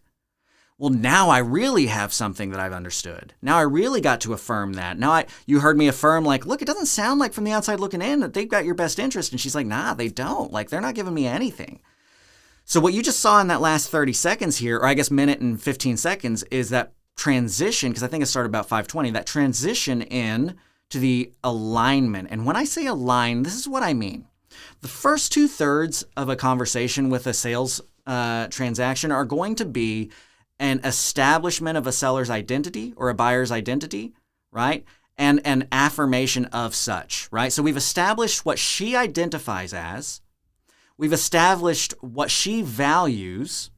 Well, now I really have something that I've understood. Now I really got to affirm that. Now you heard me affirm, like, look, it doesn't sound like from the outside looking in that they've got your best interest. And she's like, nah, they don't. Like, they're not giving me anything. So what you just saw in that last 30 seconds here, or I guess minute and 15 seconds, is that transition, because I think it started about 5:20, that transition in to the alignment. And when I say align, this is what I mean. The first 2/3 of a conversation with a sales transaction are going to be an establishment of a seller's identity or a buyer's identity, right? And an affirmation of such, right? So we've established what she identifies as. We've established what she values.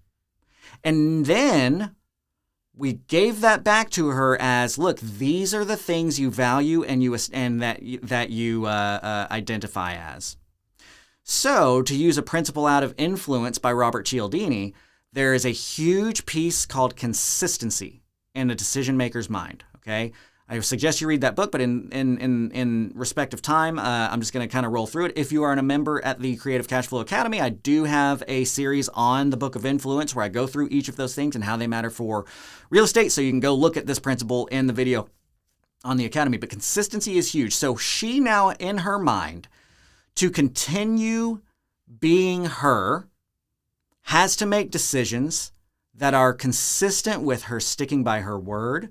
And then we gave that back to her as, look, these are the things you value and that you identify as. So to use a principle out of Influence by Robert Cialdini, there is a huge piece called consistency in the decision maker's mind. Okay. I suggest you read that book, but in respect of time, I'm just going to kind of roll through it. If you are a member at the Creative Cashflow Academy, I do have a series on the Book of Influence where I go through each of those things and how they matter for real estate. So you can go look at this principle in the video on the Academy. But consistency is huge. So she now, in her mind, to continue being her, has to make decisions that are consistent with her sticking by her word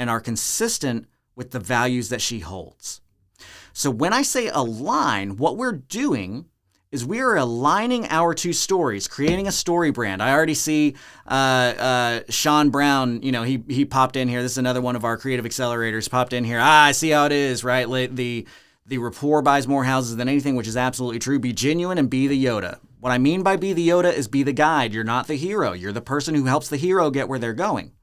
and are consistent with the values that she holds. So when I say align, what we're doing is we are aligning our two stories, creating a story brand. I already see Sean Brown, he popped in here. This is another one of our creative accelerators, popped in here. I see how it is, right? The rapport buys more houses than anything, which is absolutely true. Be genuine and be the Yoda. What I mean by be the Yoda is be the guide. You're not the hero. You're the person who helps the hero get where they're going.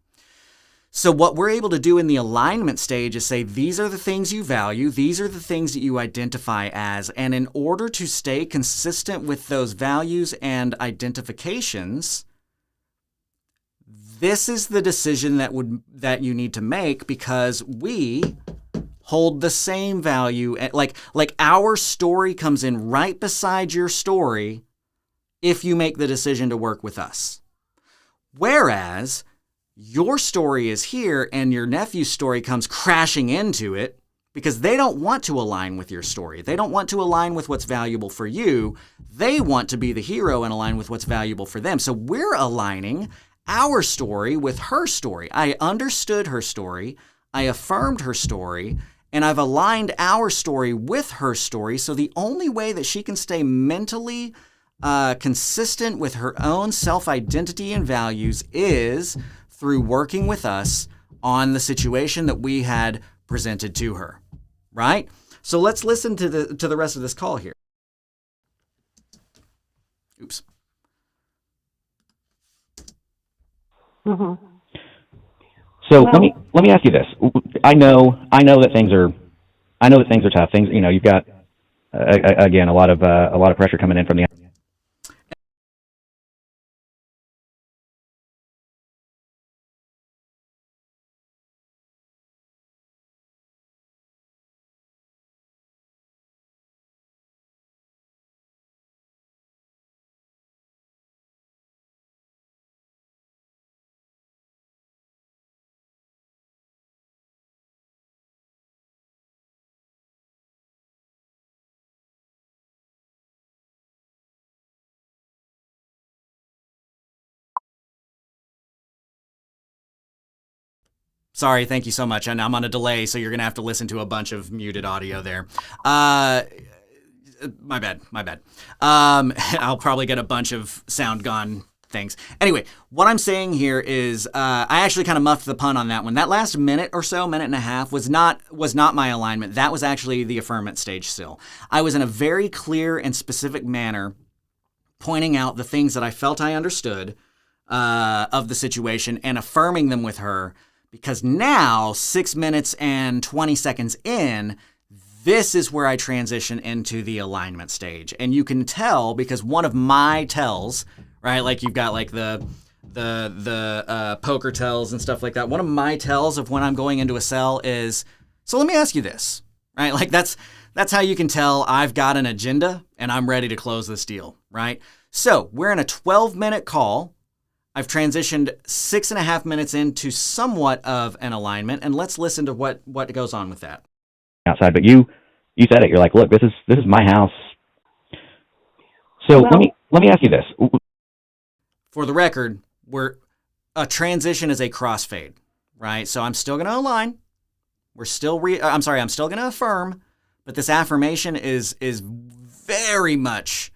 So what we're able to do in the alignment stage is say, these are the things you value. These are the things that you identify as. And in order to stay consistent with those values and identifications, this is the decision that you need to make, because we hold the same value. Like our story comes in right beside your story if you make the decision to work with us. Whereas your story is here and your nephew's story comes crashing into it because they don't want to align with your story. They don't want to align with what's valuable for you. They want to be the hero and align with what's valuable for them. So we're aligning our story with her story. I understood her story. I affirmed her story. And I've aligned our story with her story. So the only way that she can stay mentally consistent with her own self-identity and values is through working with us on the situation that we had presented to her, right? So let's listen to the rest of this call here. Oops. Mm-hmm. So let me ask you this. I know that things are tough. Things, you've got again a lot of pressure coming in from the. Sorry, thank you so much. And I'm on a delay, so you're going to have to listen to a bunch of muted audio there. My bad. I'll probably get a bunch of sound gone things. Anyway, what I'm saying here is I actually kind of muffed the pun on that one. That last minute or so, minute and a half, was not my alignment. That was actually the affirmance stage still. I was in a very clear and specific manner pointing out the things that I felt I understood of the situation and affirming them with her. Because now, 6 minutes and 20 seconds in, this is where I transition into the alignment stage. And you can tell because one of my tells, right, like you've got like the poker tells and stuff like that. One of my tells of when I'm going into a sell is, so let me ask you this, right? Like that's how you can tell I've got an agenda and I'm ready to close this deal, right? So we're in a 12-minute call. I've transitioned 6.5 minutes into somewhat of an alignment, and let's listen to what goes on with that. Outside, but you said it. You're like, look, this is my house. So let me ask you this. For the record, a transition is a crossfade, right? So I'm still going to align. I'm still going to affirm, but this affirmation is very much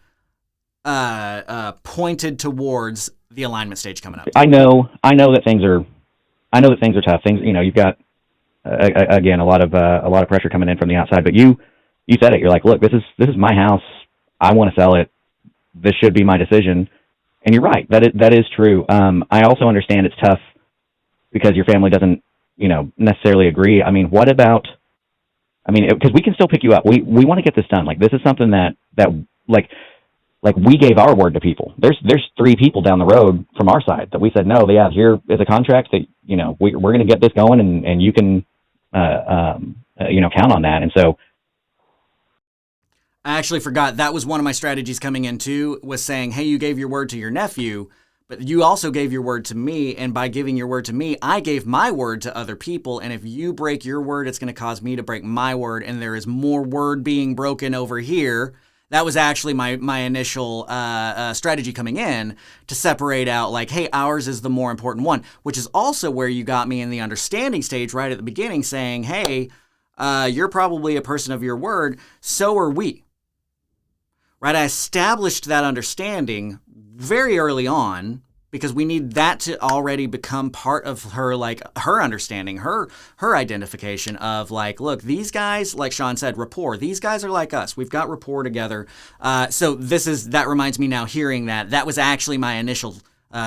pointed towards the alignment stage coming up. I know that things are tough. Things, you've got again a lot of pressure coming in from the outside. But you said it. You're like, look, this is my house. I want to sell it. This should be my decision. And you're right. That is true. I also understand it's tough because your family doesn't necessarily agree. I mean, because we can still pick you up. We want to get this done. Like, this is something that like like we gave our word to people. There's 3 people down the road from our side that we said, no, yeah, here is a contract that, you know, we're going to get this going, and you can, you know, count on that. And so I actually forgot that was one of my strategies coming in too, was saying, hey, you gave your word to your nephew, but you also gave your word to me. And by giving your word to me, I gave my word to other people. And if you break your word, it's going to cause me to break my word. And there is more word being broken over here. That was actually my initial strategy coming in, to separate out like, hey, ours is the more important one, which is also where you got me in the understanding stage right at the beginning, saying, hey, you're probably a person of your word. So are we. Right? I established that understanding very early on, because we need that to already become part of her, like her understanding, her identification of like, look, these guys, like Sean said, rapport. These guys are like us. We've got rapport together. So that reminds me now, hearing that was actually my initial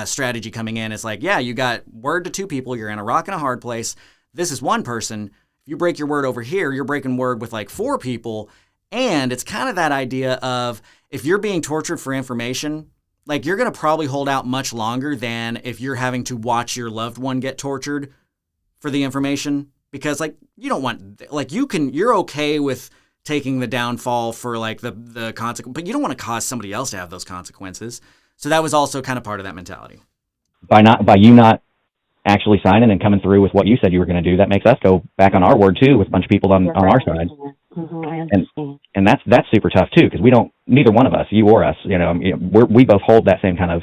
strategy coming in. It's like, yeah, you got word to 2 people. You're in a rock and a hard place. This is one person. If you break your word over here, you're breaking word with like 4 people. And it's kind of that idea of, if you're being tortured for information, like you're going to probably hold out much longer than if you're having to watch your loved one get tortured for the information. Because like, you don't want, like you're okay with taking the downfall for like the consequence, but you don't want to cause somebody else to have those consequences. So that was also kind of part of that mentality. by you not actually signing and coming through with what you said you were going to do, that makes us go back on our word too, with a bunch of people on our side. Mm-hmm, I understand. And that's super tough too, because neither one of us, you or us, you know, we both hold that same kind of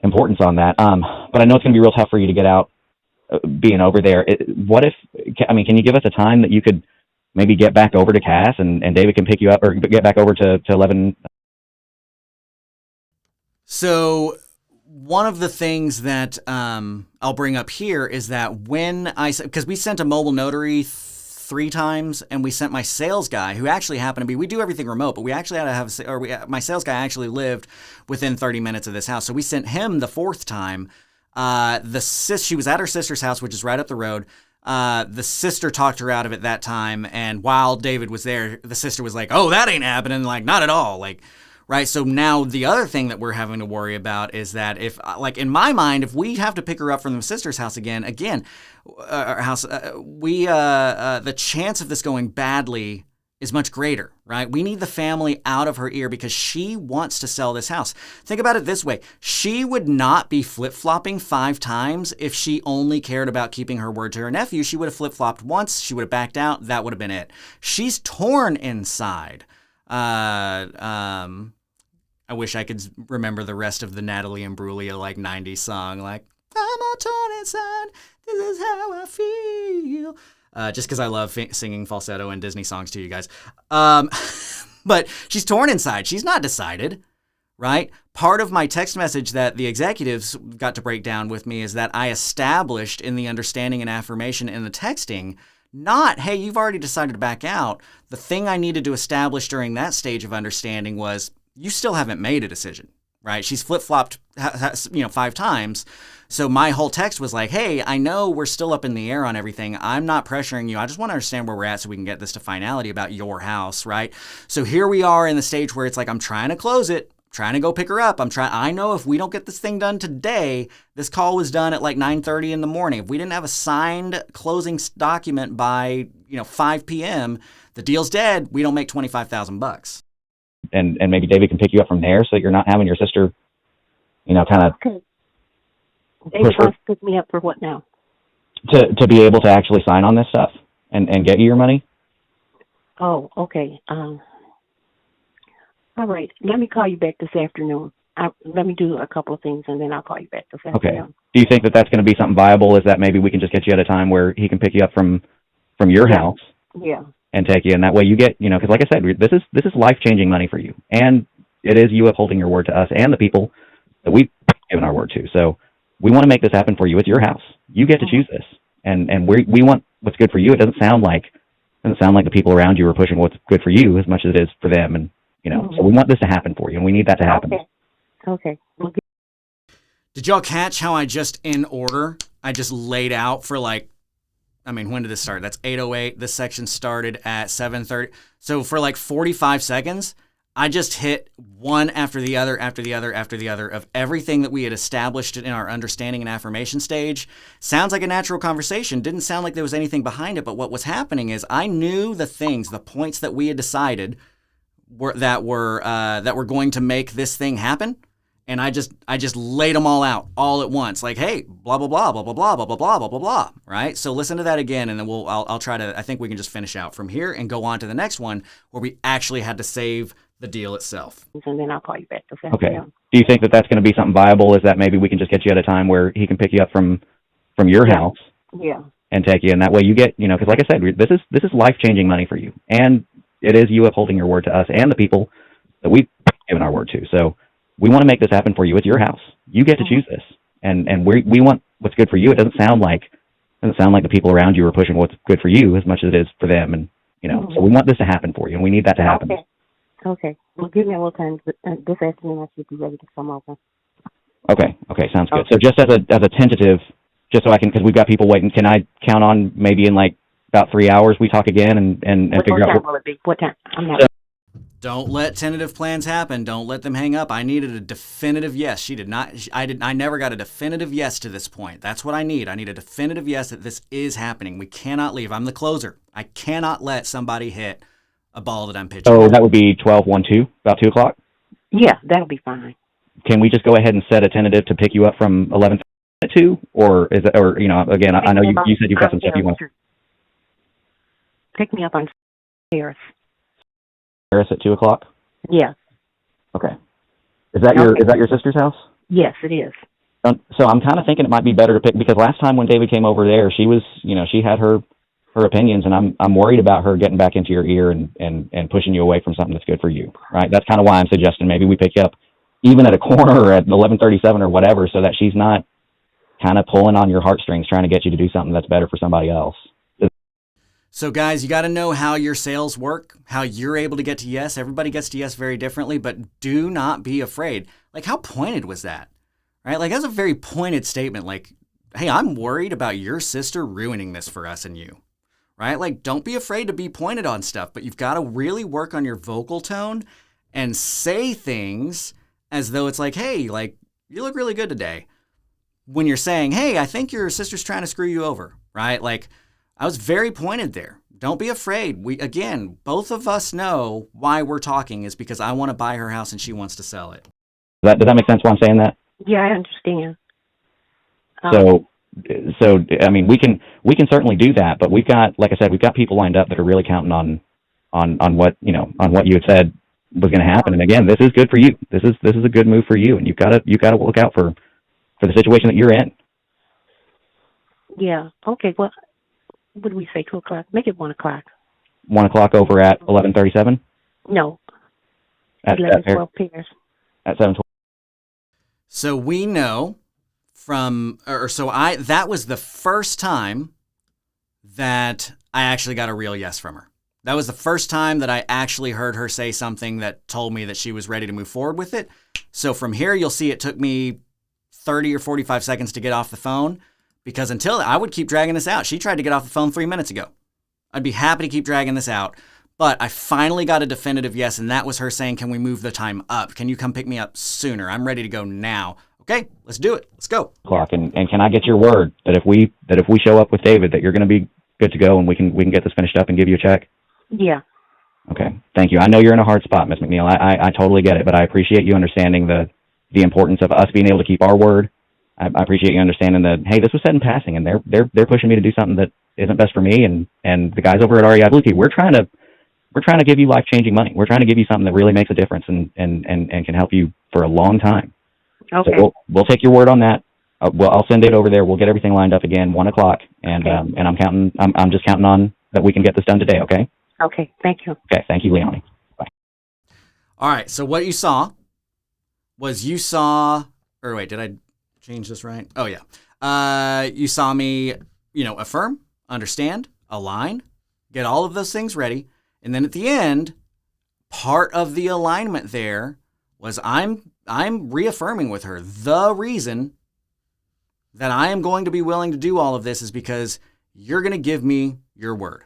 importance on that. But I know it's going to be real tough for you to get out, being over there. Can you give us a time that you could maybe get back over to Cass, and David can pick you up, or get back over to 11? So one of the things that I'll bring up here is that because we sent a mobile notary 3 times, and we sent my sales guy, who actually happened to be, we do everything remote, but we actually had to have, my sales guy actually lived within 30 minutes of this house. So we sent him the 4th time. She was at her sister's house, which is right up the road. The sister talked her out of it that time. And while David was there, the sister was like, oh, that ain't happening. Like, not at all. Like, right. So now the other thing that we're having to worry about is that if, like, in my mind, if we have to pick her up from the sister's house again, the chance of this going badly is much greater, right? We need the family out of her ear, because she wants to sell this house. Think about it this way. She would not be flip-flopping 5 times if she only cared about keeping her word to her nephew. She would have flip-flopped once. She would have backed out. That would have been it. She's torn inside. I wish I could remember the rest of the Natalie Imbruglia, like, 90s song, like, I'm all torn inside, this is how I feel. Just because I love singing falsetto and Disney songs to you guys. But she's torn inside. She's not decided, right? Part of my text message that the executives got to break down with me is that I established in the understanding and affirmation in the texting, not, hey, you've already decided to back out. The thing I needed to establish during that stage of understanding was, you still haven't made a decision, right? She's flip-flopped, 5 times. So my whole text was like, hey, I know we're still up in the air on everything. I'm not pressuring you. I just want to understand where we're at so we can get this to finality about your house, right? So here we are in the stage where it's like, I'm trying to close it, trying to go pick her up. I know if we don't get this thing done today, this call was done at like 9:30 in the morning. If we didn't have a signed closing document by, 5 p.m., the deal's dead. We don't make $25,000. And maybe David can pick you up from there, so that you're not having your sister, kind of. Okay. David wants to pick me up for what now? To be able to actually sign on this stuff and get you your money. Oh, okay. All right. Let me call you back this afternoon. Let me do a couple of things, and then I'll call you back this afternoon. Okay. Do you think that that's going to be something viable? Is that maybe we can just get you at a time where he can pick you up from your house? Yeah. And take you, and that way you get, because like I said, this is life-changing money for you, and it is you upholding your word to us and the people that we've given our word to. So we want to make this happen for you. It's your house. You get to choose this, and we want what's good for you. It doesn't sound like the people around you are pushing what's good for you as much as it is for them, and So we want this to happen for you, and we need that to happen. Okay. Did y'all catch how I just in order? I just laid out for when did this start? That's 8:08. This section started at 7:30. So for 45 seconds, I just hit one after the other, after the other, after the other of everything that we had established in our understanding and affirmation stage. Sounds like a natural conversation. Didn't sound like there was anything behind it. But what was happening is I knew the things, the points that we had decided that were going to make this thing happen. And I just laid them all out all at once. Like, hey, blah, blah, blah, blah, blah, blah, blah, blah, blah, blah, blah, blah. Right? So listen to that again, and then I'll try to, I think we can just finish out from here and go on to the next one where we actually had to save the deal itself. And then I'll call you back. Okay. Do you think that that's going to be something viable? Is that maybe we can just get you at a time where he can pick you up from your house? Yeah. And take you, and that way you get, because like I said, this is life-changing money for you, and it is you upholding your word to us and the people that we've given our word to. So we want to make this happen for you. It's your house. You get to choose this, and we want what's good for you. It doesn't sound like the people around you are pushing what's good for you as much as it is for them, and so we want this to happen for you, and we need that to happen. Okay. Well, give me a little time. This afternoon I should be ready to come over. Okay, sounds good. So just as a tentative, just so I can, because we've got people waiting, can I count on maybe in like about 3 hours we talk again and figure out? What time will it be? What time? I'm not. Don't let tentative plans happen. Don't let them hang up. I needed a definitive yes. She did not. I never got a definitive yes to this point. That's what I need. I need a definitive yes that this is happening. We cannot leave. I'm the closer. I cannot let somebody hit a ball that I'm pitching. So that would be 12-1-2, about 2 o'clock? Yeah, that'll be fine. Can we just go ahead and set a tentative to pick you up from 11:2, or is it, or again, I know you said you've got some stuff you want. Pick me up on Paris. Paris at 2 o'clock? Yes. Okay. Is that your sister's house? Yes, it is. So I'm kind of thinking it might be better to pick, because last time when David came over there, she was, she had her opinions, and I'm worried about her getting back into your ear and pushing you away from something that's good for you, right? That's kind of why I'm suggesting maybe we pick you up even at a corner or at 11:37 or whatever, so that she's not kind of pulling on your heartstrings trying to get you to do something that's better for somebody else. So guys, you got to know how your sales work, how you're able to get to yes. Everybody gets to yes very differently, but do not be afraid. Like, how pointed was that? Right? Like, that's a very pointed statement. Like, hey, I'm worried about your sister ruining this for us and you. Right? Like, don't be afraid to be pointed on stuff, but you've got to really work on your vocal tone and say things as though it's like, hey, like, you look really good today. When you're saying, hey, I think your sister's trying to screw you over, right? Like, I was very pointed there. Don't be afraid. Both of us know why we're talking is because I want to buy her house and she wants to sell it. Does that make sense why I'm saying that? Yeah, I understand. So I mean, we can certainly do that, but we've got, like I said, we've got people lined up that are really counting on what on what you had said was going to happen. And again, this is good for you. This is a good move for you, and you've got to look out for the situation that you're in. Yeah. Okay. Well, what did we say? 2 o'clock. Make it 1 o'clock. 1 o'clock over at 11:37. No. At 11:12 Paris. At 7:12. So we know that was the first time that I actually got a real yes from her. That was the first time that I actually heard her say something that told me that she was ready to move forward with it. So from here, you'll see it took me 30 or 45 seconds to get off the phone, because until I would keep dragging this out. She tried to get off the phone 3 minutes ago. I'd be happy to keep dragging this out, but I finally got a definitive yes, and that was her saying, can we move the time up? Can you come pick me up sooner? I'm ready to go now. Okay, let's do it. Let's go. And can I get your word that if we show up with David, that you're going to be good to go and we can get this finished up and give you a check? Yeah. Okay, thank you. I know you're in a hard spot, Ms. McNeil. I totally get it, but I appreciate you understanding the importance of us being able to keep our word. I appreciate you understanding that, hey, this was said in passing, and they're pushing me to do something that isn't best for me, and the guys over at REI Blue Key, we're trying to give you life-changing money. We're trying to give you something that really makes a difference and can help you for a long time. Okay. So we'll take your word on that. I'll send it over there. We'll get everything lined up again, 1 o'clock, and okay. And I'm just counting on that we can get this done today. Okay. Okay. Thank you. Okay. Thank you, Leonie. Bye. All right. So what you saw was or wait, did I change this right? Oh yeah. You saw me, affirm, understand, align, get all of those things ready. And then at the end, part of the alignment there was I'm reaffirming with her the reason that I am going to be willing to do all of this is because you're going to give me your word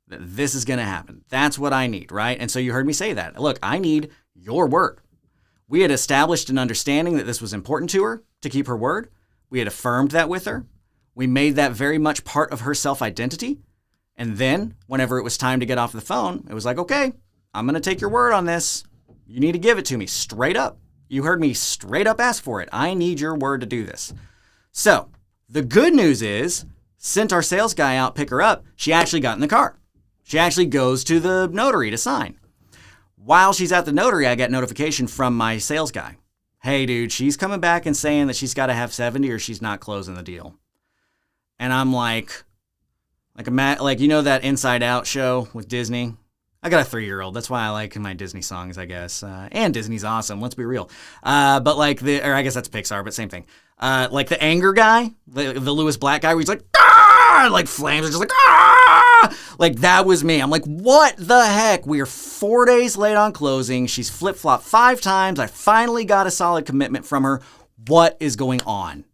that this is going to happen. That's what I need, right? And so you heard me say that. Look, I need your word. We had established an understanding that this was important to her to keep her word. We had affirmed that with her. We made that very much part of her self-identity. And then whenever it was time to get off the phone, it was like, okay, I'm going to take your word on this. You need to give it to me straight up. You heard me straight up ask for it. I need your word to do this. So the good news is, sent our sales guy out, pick her up. She actually got in the car. She actually goes to the notary to sign. While she's at the notary, I get notification from my sales guy. Hey, dude, she's coming back and saying that she's got to have 70 or she's not closing the deal. And I'm like you know that Inside Out show with Disney? I got a 3-year-old. That's why I like my Disney songs, I guess. And Disney's awesome. Let's be real. But like or I guess that's Pixar, but same thing. Like the anger guy, the Lewis Black guy, where he's like, ah! Like flames are just like, ah! Like that was me. I'm like, what the heck? We are 4 days late on closing. She's flip-flopped 5 times. I finally got a solid commitment from her. What is going on?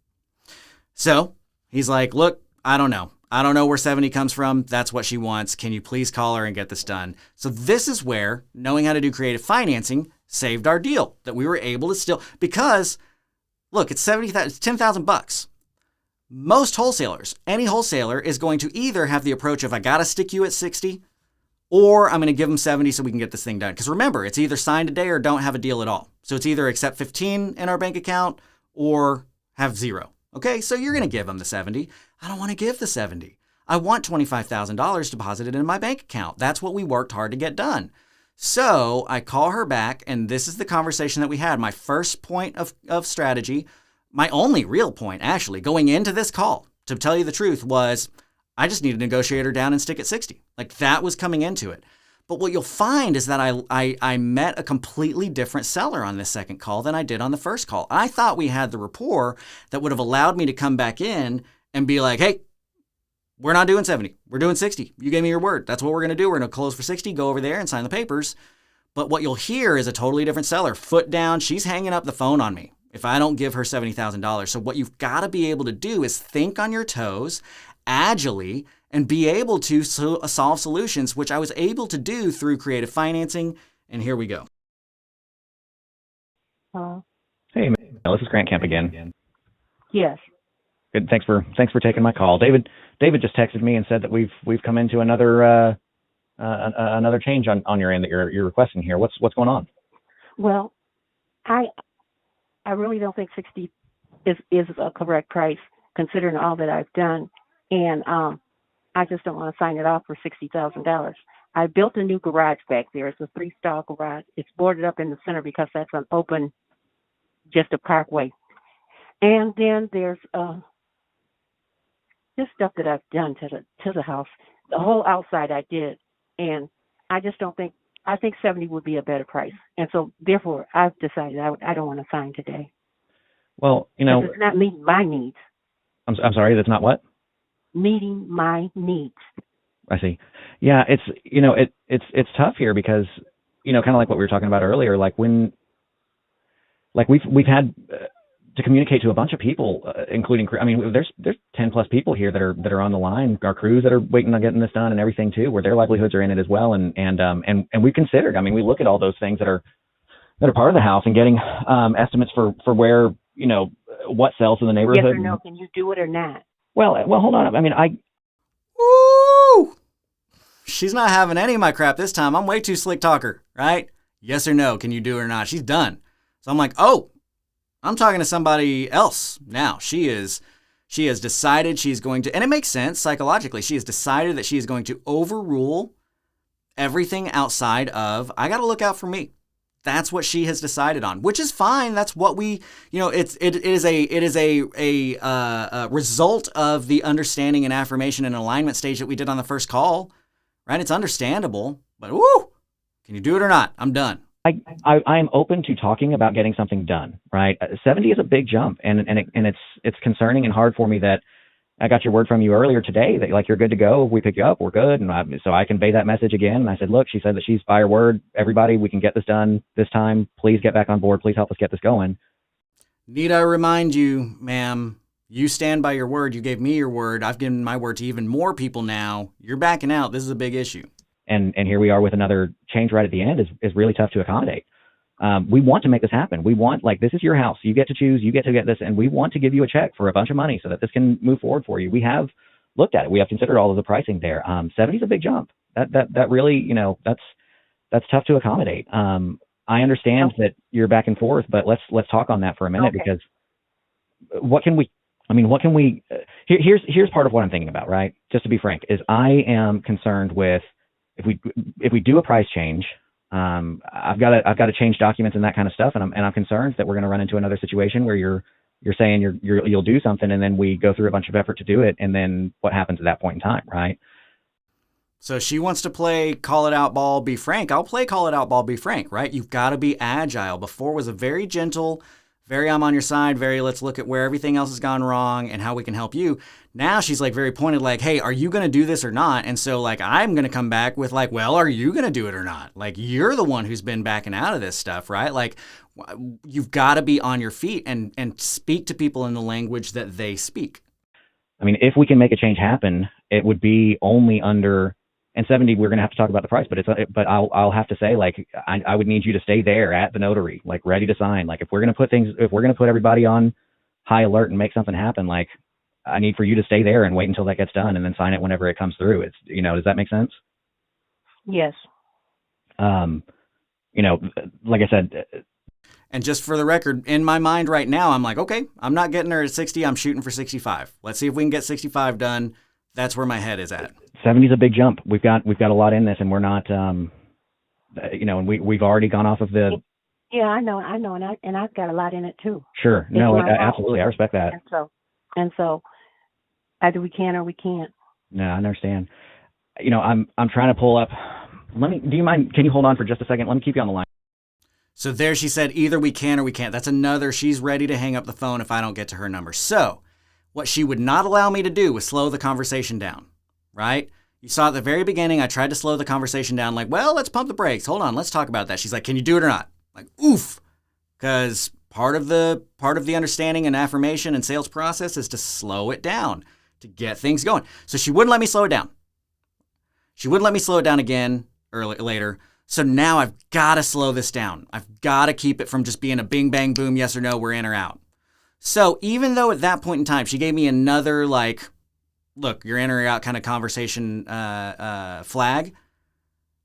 So he's like, look, I don't know. I don't know where 70 comes from. That's what she wants. Can you please call her and get this done? So this is where knowing how to do creative financing saved our deal, that we were able to still, because look, it's $10,000. Most wholesalers, any wholesaler is going to either have the approach of, I got to stick you at 60, or I'm going to give them 70 so we can get this thing done. Because remember, it's either sign today or don't have a deal at all. So it's either accept 15 in our bank account or have 0. Okay, so you're going to give them the 70. I don't want to give the 70. I want $25,000 deposited in my bank account. That's what we worked hard to get done. So I call her back, and this is the conversation that we had. My first point of strategy, my only real point, actually, going into this call, to tell you the truth, was I just need to negotiate her down and stick at 60. Like that was coming into it. But what you'll find is that I met a completely different seller on this second call than I did on the first call. I thought we had the rapport that would have allowed me to come back in and be like, hey, we're not doing 70. We're doing 60. You gave me your word. That's what we're going to do. We're going to close for 60, go over there and sign the papers. But what you'll hear is a totally different seller. Foot down. She's hanging up the phone on me if I don't give her $70,000. So what you've got to be able to do is think on your toes, agilely, and be able to solve solutions, which I was able to do through creative financing. And here we go. Hey, this is Grant Kemp again. Yes. Good. Thanks for taking my call. David just texted me and said that we've come into another change on your end that you're requesting here. What's going on? Well, I really don't think 60 is a correct price considering all that I've done, and I just don't want to sign it off for $60,000. I built a new garage back there. It's a 3-stall garage. It's boarded up in the center because that's an open, just a parkway. And then there's just stuff that I've done to the house. The whole outside I did, and I just don't think. I think 70 would be a better price, and so therefore I've decided I don't want to sign today. Well, it's not meeting my needs. I'm sorry, that's not what? Meeting my needs. I see. Yeah, it's tough here because kind of like what we were talking about earlier. Like when, we've had to communicate to a bunch of people, including, there's 10 plus people here that are on the line. Our crews that are waiting on getting this done and everything too, where their livelihoods are in it as well. And we considered. We look at all those things that are part of the house and getting estimates for where what sells in the neighborhood. Yes or no? Can you do it or not? Well, hold on. Woo! She's not having any of my crap this time. I'm way too slick talker, right? Yes or no? Can you do it or not? She's done. So I'm like, oh, I'm talking to somebody else now. She has decided she's going to, and it makes sense psychologically. She has decided that she is going to overrule everything outside of, I got to look out for me. That's what she has decided on, which is fine. That's what we, it is a result of the understanding and affirmation and alignment stage that we did on the first call, right? It's understandable, but woo, can you do it or not? I'm done. I'm open to talking about getting something done, right? 70 is a big jump, and it's concerning and hard for me that I got your word from you earlier today that you're good to go. We pick you up, we're good, and so I convey that message again. And I said, look, she said that she's by her word. Everybody, we can get this done this time. Please get back on board. Please help us get this going. Need I remind you, ma'am? You stand by your word. You gave me your word. I've given my word to even more people now. You're backing out. This is a big issue. And here we are with another change right at the end is really tough to accommodate. we want to make this happen. We want, like, this is your house. You get to choose. You get to get this. And we want to give you a check for a bunch of money so that this can move forward for you. We have looked at it. We have considered all of the pricing there. 70 is a big jump. That really, you know, that's tough to accommodate. I understand that you're back and forth, but let's talk on that for a minute, because here's part of what I'm thinking about, right? Just to be frank, is I am concerned with if we do a price change, I've got to change documents and that kind of stuff, and I'm concerned that we're going to run into another situation where you're saying you'll do something, and then we go through a bunch of effort to do it, and then what happens at that point in time, right? So she wants to play call it out ball, be frank. I'll play call it out ball, be frank, right? You've got to be agile. Before was a very gentle, very I'm on your side, very let's look at where everything else has gone wrong and how we can help you. Now she's like very pointed, like, hey, are you going to do this or not? And so like I'm going to come back with like, well, are you going to do it or not? Like you're the one who's been backing out of this stuff, right? Like you've got to be on your feet and speak to people in the language that they speak. I mean, if we can make a change happen, it would be only under. And 70, we're going to have to talk about the price, but I'll have to say, like, I would need you to stay there at the notary, like ready to sign. Like if we're going to put everybody on high alert and make something happen, like I need for you to stay there and wait until that gets done and then sign it whenever it comes through. It's, you know, does that make sense? Yes. You know, like I said. And just for the record, in my mind right now, I'm like, okay, I'm not getting her at 60. I'm shooting for 65. Let's see if we can get 65 done. That's where my head is at. 70 is a big jump. We've got a lot in this, and we're not, you know, and we've already gone off of the. Yeah, I know, and I've got a lot in it too. Sure, no, absolutely, I respect that. And so, either we can or we can't. No, I understand. You know, I'm trying to pull up. Do you mind? Can you hold on for just a second? Let me keep you on the line. So there she said, either we can or we can't. That's another. She's ready to hang up the phone if I don't get to her number. So what she would not allow me to do was slow the conversation down. Right? You saw at the very beginning, I tried to slow the conversation down, like, well, let's pump the brakes. Hold on, let's talk about that. She's like, can you do it or not? Like, oof. Because part of the understanding and affirmation and sales process is to slow it down, to get things going. So she wouldn't let me slow it down. She wouldn't let me slow it down again later. So now I've got to slow this down. I've got to keep it from just being a bing, bang, boom, yes or no, we're in or out. So even though at that point in time, she gave me another, like, look, you're in or out kind of conversation flag.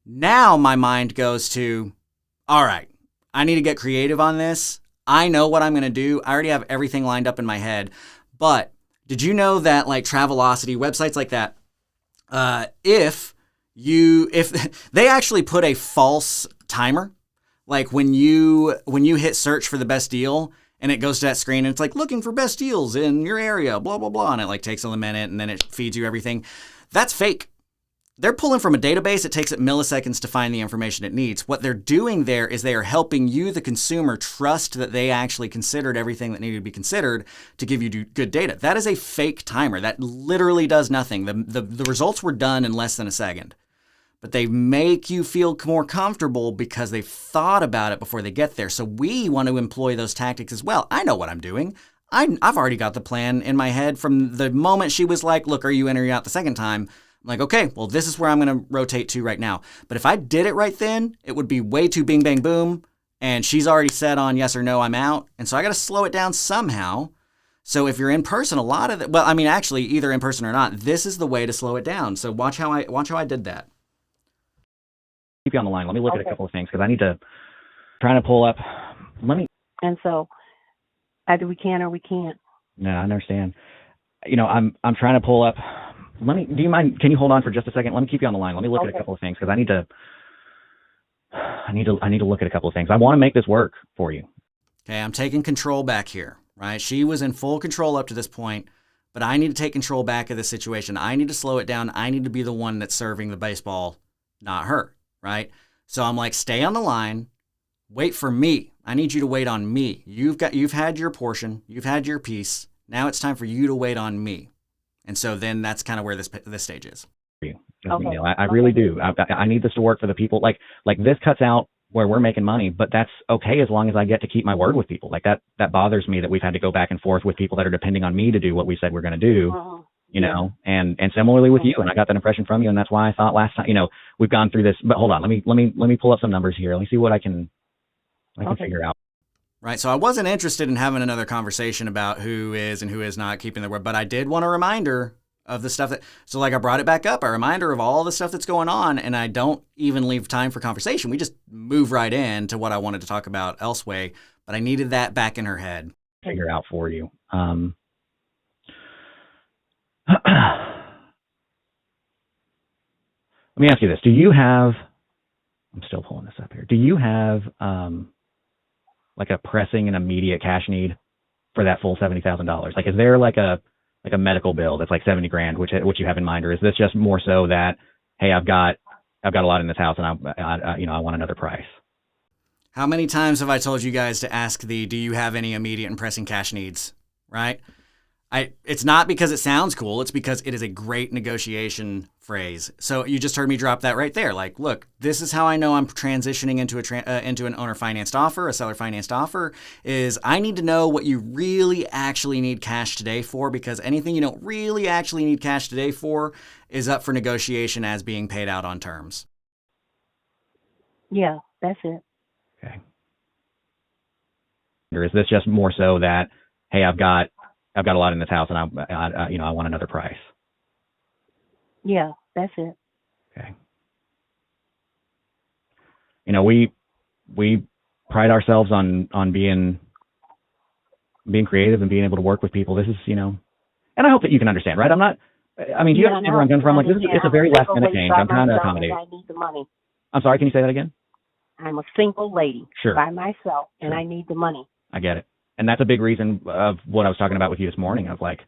Now my mind goes to, all right, I need to get creative on this. I know what I'm going to do. I already have everything lined up in my head. But did you know that like Travelocity, websites like that, if they actually put a false timer, like when you hit search for the best deal, and it goes to that screen and it's like looking for best deals in your area, blah, blah, blah. And it like takes a minute and then it feeds you everything. That's fake. They're pulling from a database. It takes it milliseconds to find the information it needs. What they're doing there is they are helping you, the consumer, trust that they actually considered everything that needed to be considered to give you good data. That is a fake timer. That literally does nothing. The results were done in less than a second. But they make you feel more comfortable because they've thought about it before they get there. So we want to employ those tactics as well. I know what I'm doing. I've already got the plan in my head from the moment she was like, look, are you in or out the second time? I'm like, okay, well, this is where I'm going to rotate to right now. But if I did it right then, it would be way too bing, bang, boom. And she's already said on yes or no, I'm out. And so I got to slow it down somehow. So if you're in person, a lot of actually either in person or not, this is the way to slow it down. So watch how I did that. Keep you on the line. Let me look at a couple of things because I need to trying to pull up. And so either we can or we can't. No, I understand. You know, I'm trying to pull up. Do you mind? Can you hold on for just a second? Let me keep you on the line. Let me look at a couple of things because I need to look at a couple of things. I want to make this work for you. Okay, I'm taking control back here, right? She was in full control up to this point, but I need to take control back of the situation. I need to slow it down. I need to be the one that's serving the baseball, not her. Right? So I'm like, stay on the line, wait for me. I need you to wait on me. You've had your portion, you've had your piece. Now it's time for you to wait on me. And so then that's kind of where this stage is. Okay. I really do. I need this to work for the people. Like this cuts out where we're making money, but that's okay as long as I get to keep my word with people. Like that bothers me that we've had to go back and forth with people that are depending on me to do what we said we're going to do. You know, and similarly with you, and I got that impression from you, and that's why I thought last time, you know, we've gone through this. But hold on, let me pull up some numbers here. Let me see what I can I can figure out. Right. So I wasn't interested in having another conversation about who is and who is not keeping their word, but I did want a reminder of the stuff so like I brought it back up, a reminder of all the stuff that's going on, and I don't even leave time for conversation. We just move right into what I wanted to talk about elsewhere, but I needed that back in her head. Figure out for you. Let me ask you this. I'm still pulling this up here. Do you have like a pressing and immediate cash need for that full $70,000? Like, is there like a medical bill that's like 70 grand, which you have in mind, or is this just more so that, hey, I've got a lot in this house and I want another price? How many times have I told you guys to ask do you have any immediate and pressing cash needs? Right? It's not because it sounds cool. It's because it is a great negotiation phrase. So you just heard me drop that right there. Like, look, this is how I know I'm transitioning into an owner financed offer, a seller financed offer, is I need to know what you really actually need cash today for, because anything you don't really actually need cash today for is up for negotiation as being paid out on terms. Yeah, that's it. Okay. Or is this just more so that, hey, I've got a lot in this house and I want another price? Yeah, that's it. Okay. We pride ourselves on being creative and being able to work with people. This is, and I hope that you can understand, right? Do you understand where I'm coming from? Like, it's a very last minute change. I'm trying to accommodate. I need the money. I'm sorry, can you say that again? I'm a single lady Sure. by myself, and Sure. I need the money. I get it. And that's a big reason of what I was talking about with you this morning, of like,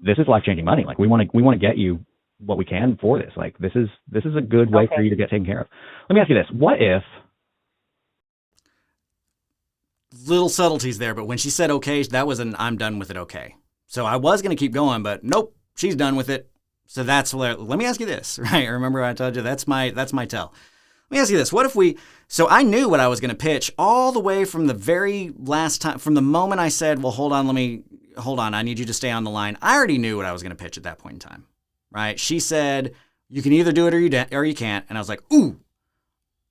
this is life-changing money. Like, we want to get you what we can for this. Like, this is a good way for you to get taken care of. Let me ask you this. What if, little subtleties there, but when she said okay, that was an I'm done with it okay. So I was going to keep going, but nope, she's done with it. So that's let me ask you this, right? Remember I told you that's my tell. Let me ask you this. What if so I knew what I was going to pitch all the way from the very last time, from the moment I said, well, hold on, I need you to stay on the line. I already knew what I was going to pitch at that point in time, right? She said, you can either do it or you can't. And I was like, ooh,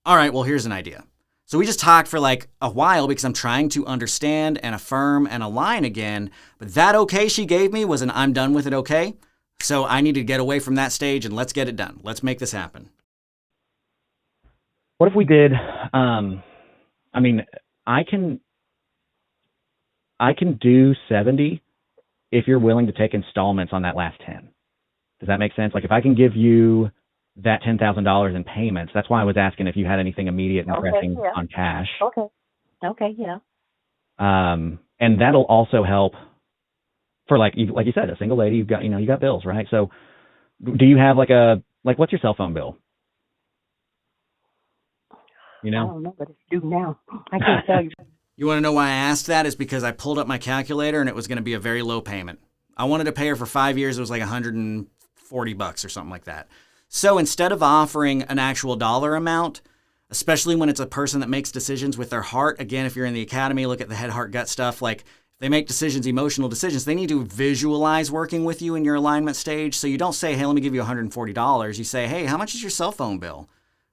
all right, well, here's an idea. So we just talked for like a while because I'm trying to understand and affirm and align again. But that okay she gave me was an I'm done with it okay. So I need to get away from that stage and let's get it done. Let's make this happen. what if we did, I can do 70 if you're willing to take installments on that last 10. Does that make sense? Like, if I can give you that $10,000 in payments, that's why I was asking if you had anything immediate and pressing on cash. Okay, yeah. And that'll also help for, like you said, a single lady, you got bills, right? So do you have what's your cell phone bill? I don't know, but it's due now. I can't tell you. You want to know why I asked that? Is because I pulled up my calculator and it was going to be a very low payment. I wanted to pay her for 5 years. It was like $140 or something like that. So instead of offering an actual dollar amount, especially when it's a person that makes decisions with their heart, again, if you're in the academy, look at the head, heart, gut stuff. Like, they make decisions, emotional decisions. They need to visualize working with you in your alignment stage. So you don't say, hey, let me give you $140. You say, hey, how much is your cell phone bill?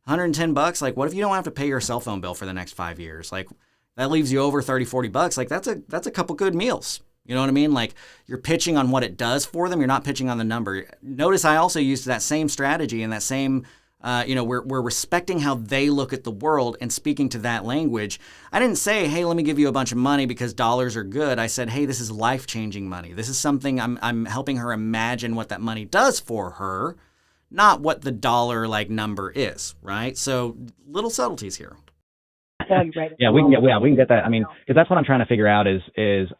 $110? Like, what if you don't have to pay your cell phone bill for the next 5 years? Like, that leaves you over $30-$40. Like, that's a couple good meals. You know what I mean? Like, you're pitching on what it does for them. You're not pitching on the number. Notice I also used that same strategy and that same, we're respecting how they look at the world and speaking to that language. I didn't say, hey, let me give you a bunch of money because dollars are good. I said, hey, this is life-changing money. This is something I'm helping her imagine what that money does for her, not what the dollar number is, right? So little subtleties here. Yeah, we can get that. I mean, because that's what I'm trying to figure out is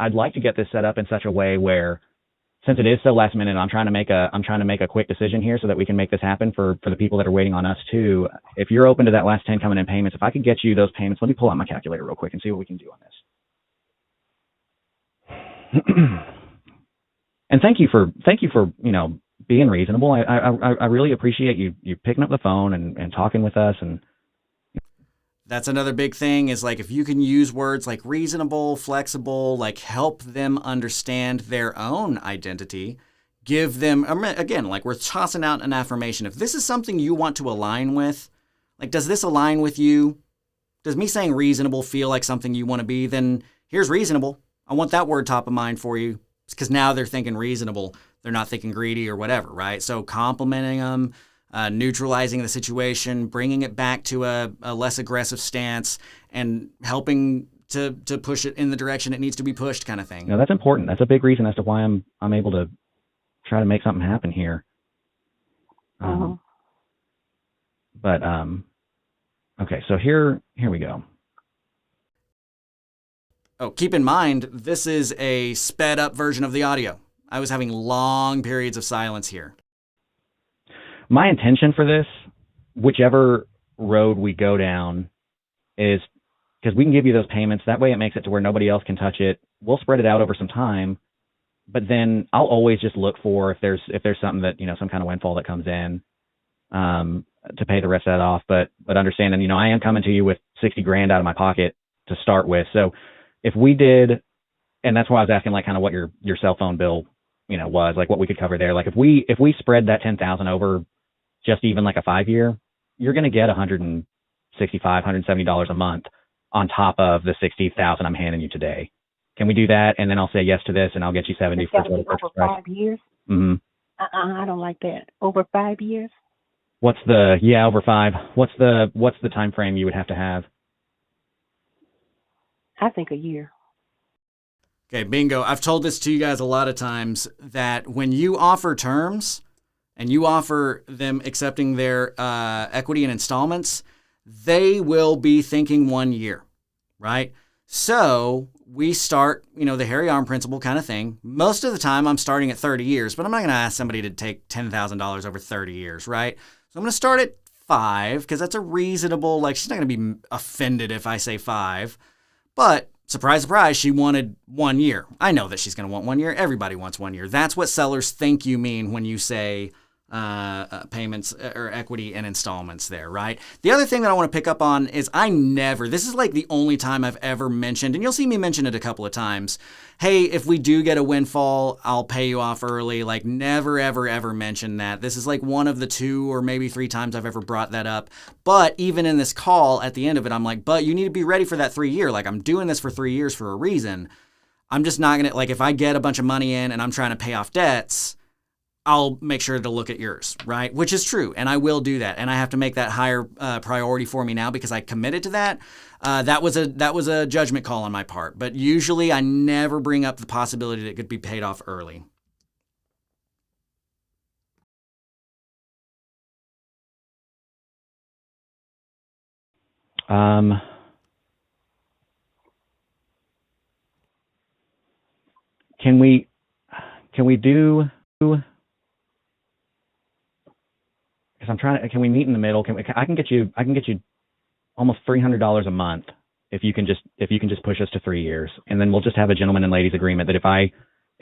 I'd like to get this set up in such a way where, since it is so last minute, I'm trying to make a quick decision here so that we can make this happen for the people that are waiting on us too. If you're open to that last 10 coming in payments, if I could get you those payments, let me pull out my calculator real quick and see what we can do on this. And thank you for being reasonable. I really appreciate you picking up the phone and talking with us. And that's another big thing is if you can use words like reasonable, flexible, help them understand their own identity, give them, again, we're tossing out an affirmation. If this is something you want to align with, does this align with you? Does me saying reasonable feel like something you want to be? Then here's reasonable. I want that word top of mind for you, because now they're thinking reasonable. They're not thinking greedy or whatever, right? So complimenting them, neutralizing the situation, bringing it back to a less aggressive stance, and helping to push it in the direction it needs to be pushed, kind of thing. That's important. That's a big reason as to why I'm able to try to make something happen here. But okay, so here we go. Oh, keep in mind, this is a sped up version of the audio. I was having long periods of silence here. My intention for this, whichever road we go down, is because we can give you those payments. That way it makes it to where nobody else can touch it. We'll spread it out over some time, but then I'll always just look for if there's something that, some kind of windfall that comes in, to pay the rest of that off. But understanding, I am coming to you with $60,000 out of my pocket to start with. So if we did, and that's why I was asking like kind of what your cell phone bill, was, like what we could cover there. Like if we spread that $10,000 over just even like a 5-year, you're going to get $165, $170 a month on top of the $60,000 I'm handing you today. Can we do that? And then I'll say yes to this, and I'll get you 70 for total purchase price. Over 5 years? Mm-hmm. I don't like that. Over 5 years? Over 5. What's the time frame you would have to have? I think a year. Okay, bingo. I've told this to you guys a lot of times that when you offer terms and you offer them accepting their equity and installments, they will be thinking 1 year, right? So we start, the hairy arm principle kind of thing. Most of the time I'm starting at 30 years, but I'm not going to ask somebody to take $10,000 over 30 years, right? So I'm going to start at 5 because that's a reasonable, she's not going to be offended if I say 5. But surprise, surprise, she wanted 1 year. I know that she's going to want 1 year. Everybody wants 1 year. That's what sellers think you mean when you say payments or equity and installments there, right? The other thing that I want to pick up on is this is like the only time I've ever mentioned, and you'll see me mention it a couple of times, hey, if we do get a windfall, I'll pay you off early. Like never, ever, ever mention that. This is like one of the 2 or maybe 3 times I've ever brought that up. But even in this call at the end of it, I'm like, but you need to be ready for that 3 year. Like I'm doing this for 3 years for a reason. I'm just not going to, if I get a bunch of money in and I'm trying to pay off debts, I'll make sure to look at yours, right? Which is true, and I will do that, and I have to make that higher priority for me now because I committed to that. That was a judgment call on my part, but usually I never bring up the possibility that it could be paid off early. Can we do? Can we meet in the middle? I can get you almost $300 a month if you can just push us to 3 years, and then we'll just have a gentleman and ladies agreement that if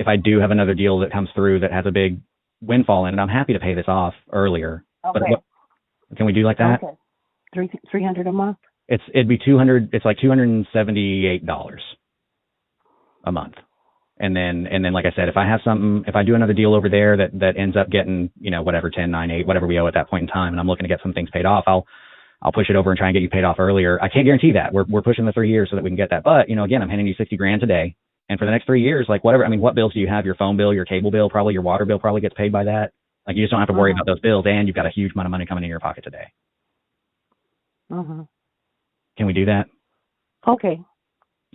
I do have another deal that comes through that has a big windfall in it, I'm happy to pay this off earlier. Okay. But can we do like that? Okay. $300 a month? It'd be 200. It's like $278 a month. And then, like I said, if I do another deal over there that ends up getting, whatever, 10, 9, 8, whatever we owe at that point in time, and I'm looking to get some things paid off, I'll push it over and try and get you paid off earlier. I can't guarantee that. We're pushing the 3 years so that we can get that. But, again, I'm handing you $60,000 today. And for the next 3 years, whatever, what bills do you have? Your phone bill, your cable bill, probably your water bill probably gets paid by that. You just don't have to worry about those bills, and you've got a huge amount of money coming in your pocket today. Can we do that? Okay.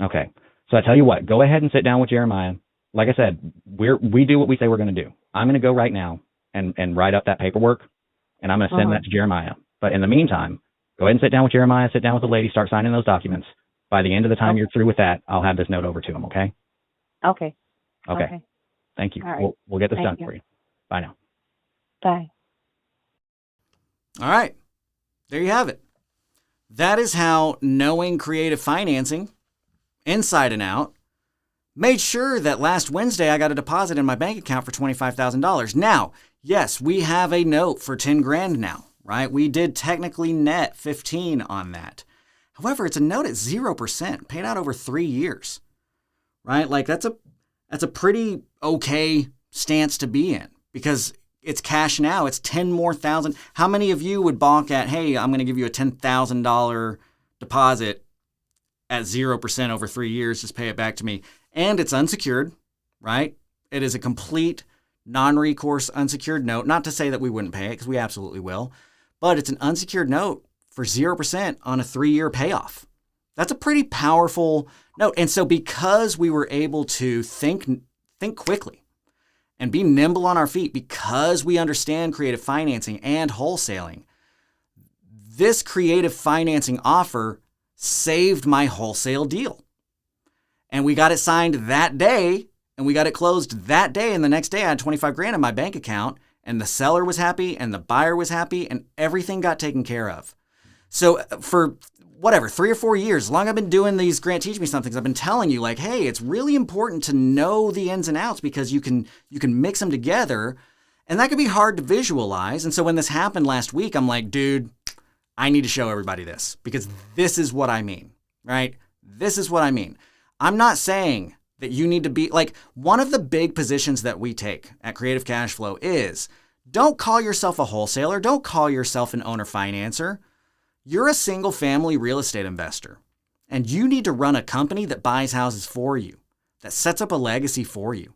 Okay. So I tell you what, go ahead and sit down with Jeremiah. Like I said, we do what we say we're going to do. I'm going to go right now and write up that paperwork, and I'm going to send that to Jeremiah. But in the meantime, go ahead and sit down with Jeremiah, sit down with the lady, start signing those documents. By the end of the time you're through with that, I'll have this note over to him, okay? Okay. Thank you. All right. We'll get this done for you. Bye now. Bye. All right. There you have it. That is how knowing creative financing inside and out made sure that last Wednesday I got a deposit in my bank account for $25,000. Now, yes, we have a note for $10,000 now, right? We did technically net 15 on that. However, it's a note at 0%, paid out over 3 years, right? That's a pretty okay stance to be in because it's cash now. It's 10 more thousand. How many of you would balk at, hey, I'm going to give you a $10,000 deposit at 0% over 3 years, just pay it back to me. And it's unsecured, right? It is a complete non-recourse unsecured note. Not to say that we wouldn't pay it, because we absolutely will, but it's an unsecured note for 0% on a 3-year payoff. That's a pretty powerful note. And so because we were able to think quickly and be nimble on our feet, because we understand creative financing and wholesaling, this creative financing offer saved my wholesale deal. And we got it signed that day, and we got it closed that day. And the next day I had 25 grand in my bank account, and the seller was happy and the buyer was happy, and everything got taken care of. So for 3 or 4 years, as long as I've been doing these Grant Teach Me Somethings, I've been telling you, like, hey, it's really important to know the ins and outs, because you can mix them together, and that can be hard to visualize. And so when this happened last week, I'm like, dude, I need to show everybody this, because this is what I mean, right? This is what I mean. I'm not saying that you need to be like, one of the big positions that we take at Creative Cashflow is, don't call yourself a wholesaler. Don't call yourself an owner financer. You're a single family real estate investor, and you need to run a company that buys houses for you, that sets up a legacy for you.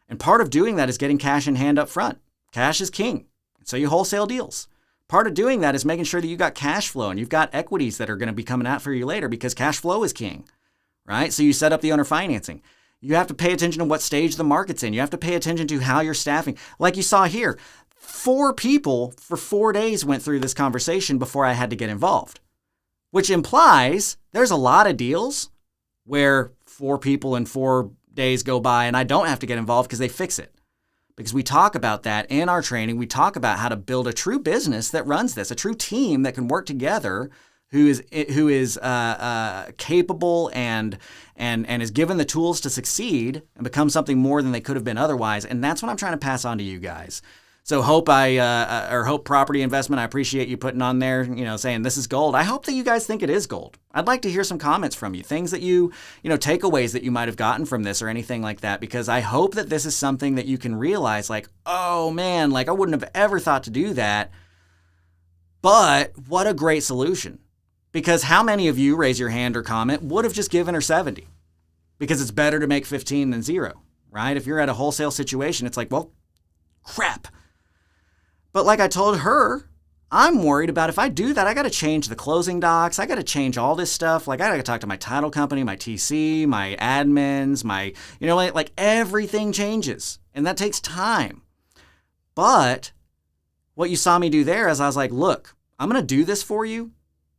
And part of doing that is getting cash in hand up front. Cash is king. So you wholesale deals. Part of doing that is making sure that you got cash flow and you've got equities that are going to be coming out for you later, because cash flow is king, right? So you set up the owner financing. You have to pay attention to what stage the market's in. You have to pay attention to how you're staffing. Like you saw here, 4 people for 4 days went through this conversation before I had to get involved, which implies there's a lot of deals where 4 people in 4 days go by and I don't have to get involved because they fix it. Because we talk about that in our training. We talk about how to build a true business that runs this, a true team that can work together, who is capable and is given the tools to succeed and become something more than they could have been otherwise. And that's what I'm trying to pass on to you guys. So Hope Property Investment, I appreciate you putting on there, saying this is gold. I hope that you guys think it is gold. I'd like to hear some comments from you, things that takeaways that you might have gotten from this or anything like that, because I hope that this is something that you can realize, like, oh man, like I wouldn't have ever thought to do that, but what a great solution. Because how many of you, raise your hand or comment, would have just given her 70? Because it's better to make 15 than 0, right? If you're at a wholesale situation, it's like, well, crap. But like I told her, I'm worried about if I do that, I got to change the closing docs. I got to change all this stuff. Like I got to talk to my title company, my TC, my admins, like everything changes, and that takes time. But what you saw me do there is I was like, look, I'm going to do this for you.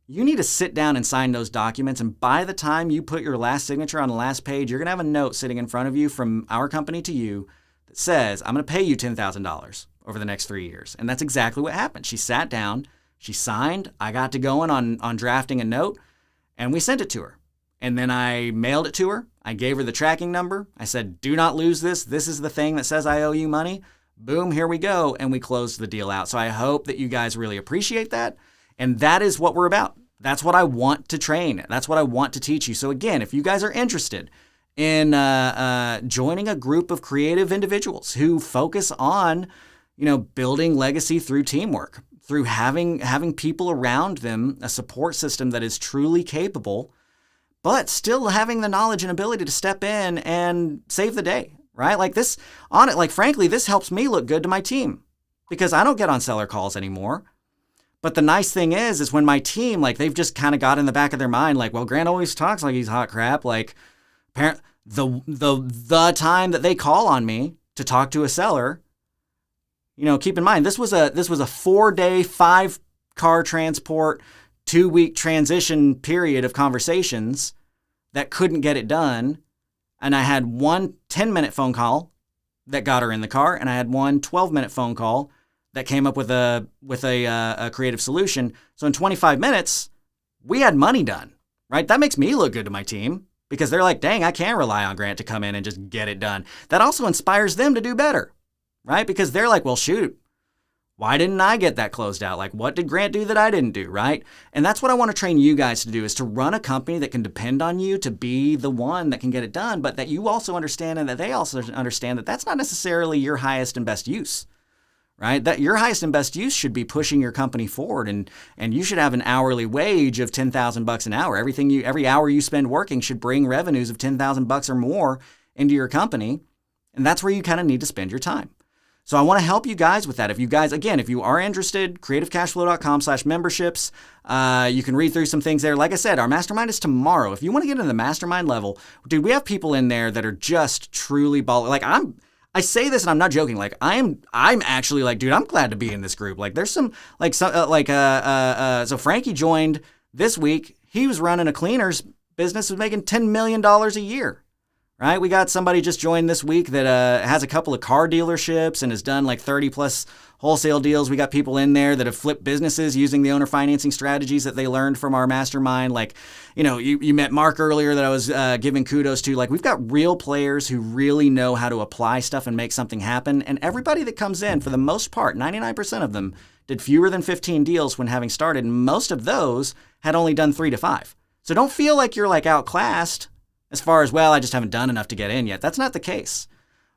You need to sit down and sign those documents. And by the time you put your last signature on the last page, you're going to have a note sitting in front of you from our company to you that says, I'm going to pay you $10,000 over the next 3 years. And that's exactly what happened. She sat down, she signed, I got to going on drafting a note, and we sent it to her. And then I mailed it to her. I gave her the tracking number. I said, do not lose this. This is the thing that says I owe you money. Boom, here we go. And we closed the deal out. So I hope that you guys really appreciate that. And that is what we're about. That's what I want to train. That's what I want to teach you. So again, if you guys are interested in joining a group of creative individuals who focus on, building legacy through teamwork, through having people around them, a support system that is truly capable, but still having the knowledge and ability to step in and save the day, right? Like this, frankly, this helps me look good to my team because I don't get on seller calls anymore. But the nice thing is when my team, like they've just kind of got in the back of their mind, like, well, Grant always talks like he's hot crap. Like the time that they call on me to talk to a seller, keep in mind, this was a 4-day, 5-car transport, 2-week transition period of conversations that couldn't get it done. And I had one 10-minute phone call that got her in the car. And I had one 12-minute phone call that came up with a creative solution. So in 25 minutes, we had money done, right? That makes me look good to my team because they're like, dang, I can't rely on Grant to come in and just get it done. That also inspires them to do better, right? Because they're like, well, shoot, why didn't I get that closed out? Like, what did Grant do that I didn't do, right? And that's what I want to train you guys to do, is to run a company that can depend on you to be the one that can get it done, but that you also understand and that they also understand that that's not necessarily your highest and best use. right? That your highest and best use should be pushing your company forward, and you should have an hourly wage of $10,000 an hour. Every hour you spend working should bring revenues of $10,000 or more into your company, and that's where you kind of need to spend your time. So I want to help you guys with that. If you guys, again, if you are interested, CreativeCashFlow.com/memberships, you can read through some things there. Like I said, our mastermind is tomorrow. If you want to get into the mastermind level, dude, we have people in there that are just truly baller. Like I say this and I'm not joking. Like I'm actually like, dude, I'm glad to be in this group. Like there's so Frankie joined this week. He was running a cleaners business, was making $10 million a year. Right? We got somebody just joined this week that has a couple of car dealerships and has done like 30 plus wholesale deals. We got people in there that have flipped businesses using the owner financing strategies that they learned from our mastermind. Like, you met Mark earlier that I was giving kudos to. Like, we've got real players who really know how to apply stuff and make something happen. And everybody that comes in, for the most part, 99% of them did fewer than 15 deals when having started. And most of those had only done 3 to 5. So don't feel like you're like outclassed as far as, well, I just haven't done enough to get in yet. That's not the case.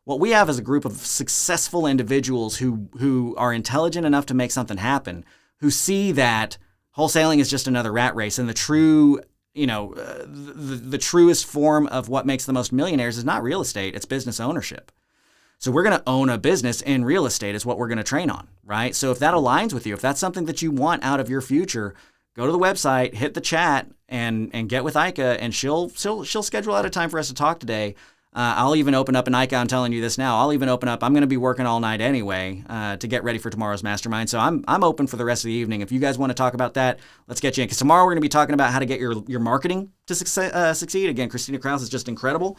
What we have is a group of successful individuals who are intelligent enough to make something happen, who see that wholesaling is just another rat race, and the true, the truest form of what makes the most millionaires is not real estate, it's business ownership. So we're going to own a business in real estate is what we're going to train on, right? So if that aligns with you, if that's something that you want out of your future, go to the website, hit the chat, and get with Ika, and she'll schedule out a time for us to talk today. I'll even open up, and Ika, I'm telling you this now, I'll even open up. I'm going to be working all night anyway to get ready for tomorrow's mastermind. So I'm open for the rest of the evening. If you guys want to talk about that, let's get you in. Because tomorrow we're going to be talking about how to get your marketing to succeed. Again, Christina Krause is just incredible.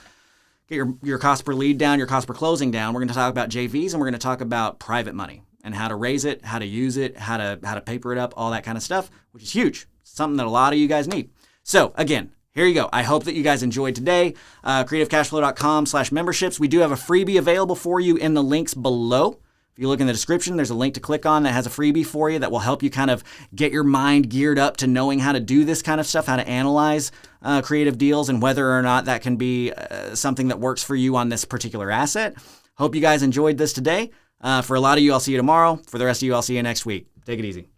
Get your cost per lead down, your cost per closing down. We're going to talk about JVs, and we're going to talk about private money and how to raise it, how to use it, how to paper it up, all that kind of stuff, which is huge. Something that a lot of you guys need. So again, here you go. I hope that you guys enjoyed today. CreativeCashFlow.com/memberships. We do have a freebie available for you in the links below. If you look in the description, there's a link to click on that has a freebie for you that will help you kind of get your mind geared up to knowing how to do this kind of stuff, how to analyze creative deals, and whether or not that can be something that works for you on this particular asset. Hope you guys enjoyed this today. For a lot of you, I'll see you tomorrow. For the rest of you, I'll see you next week. Take it easy.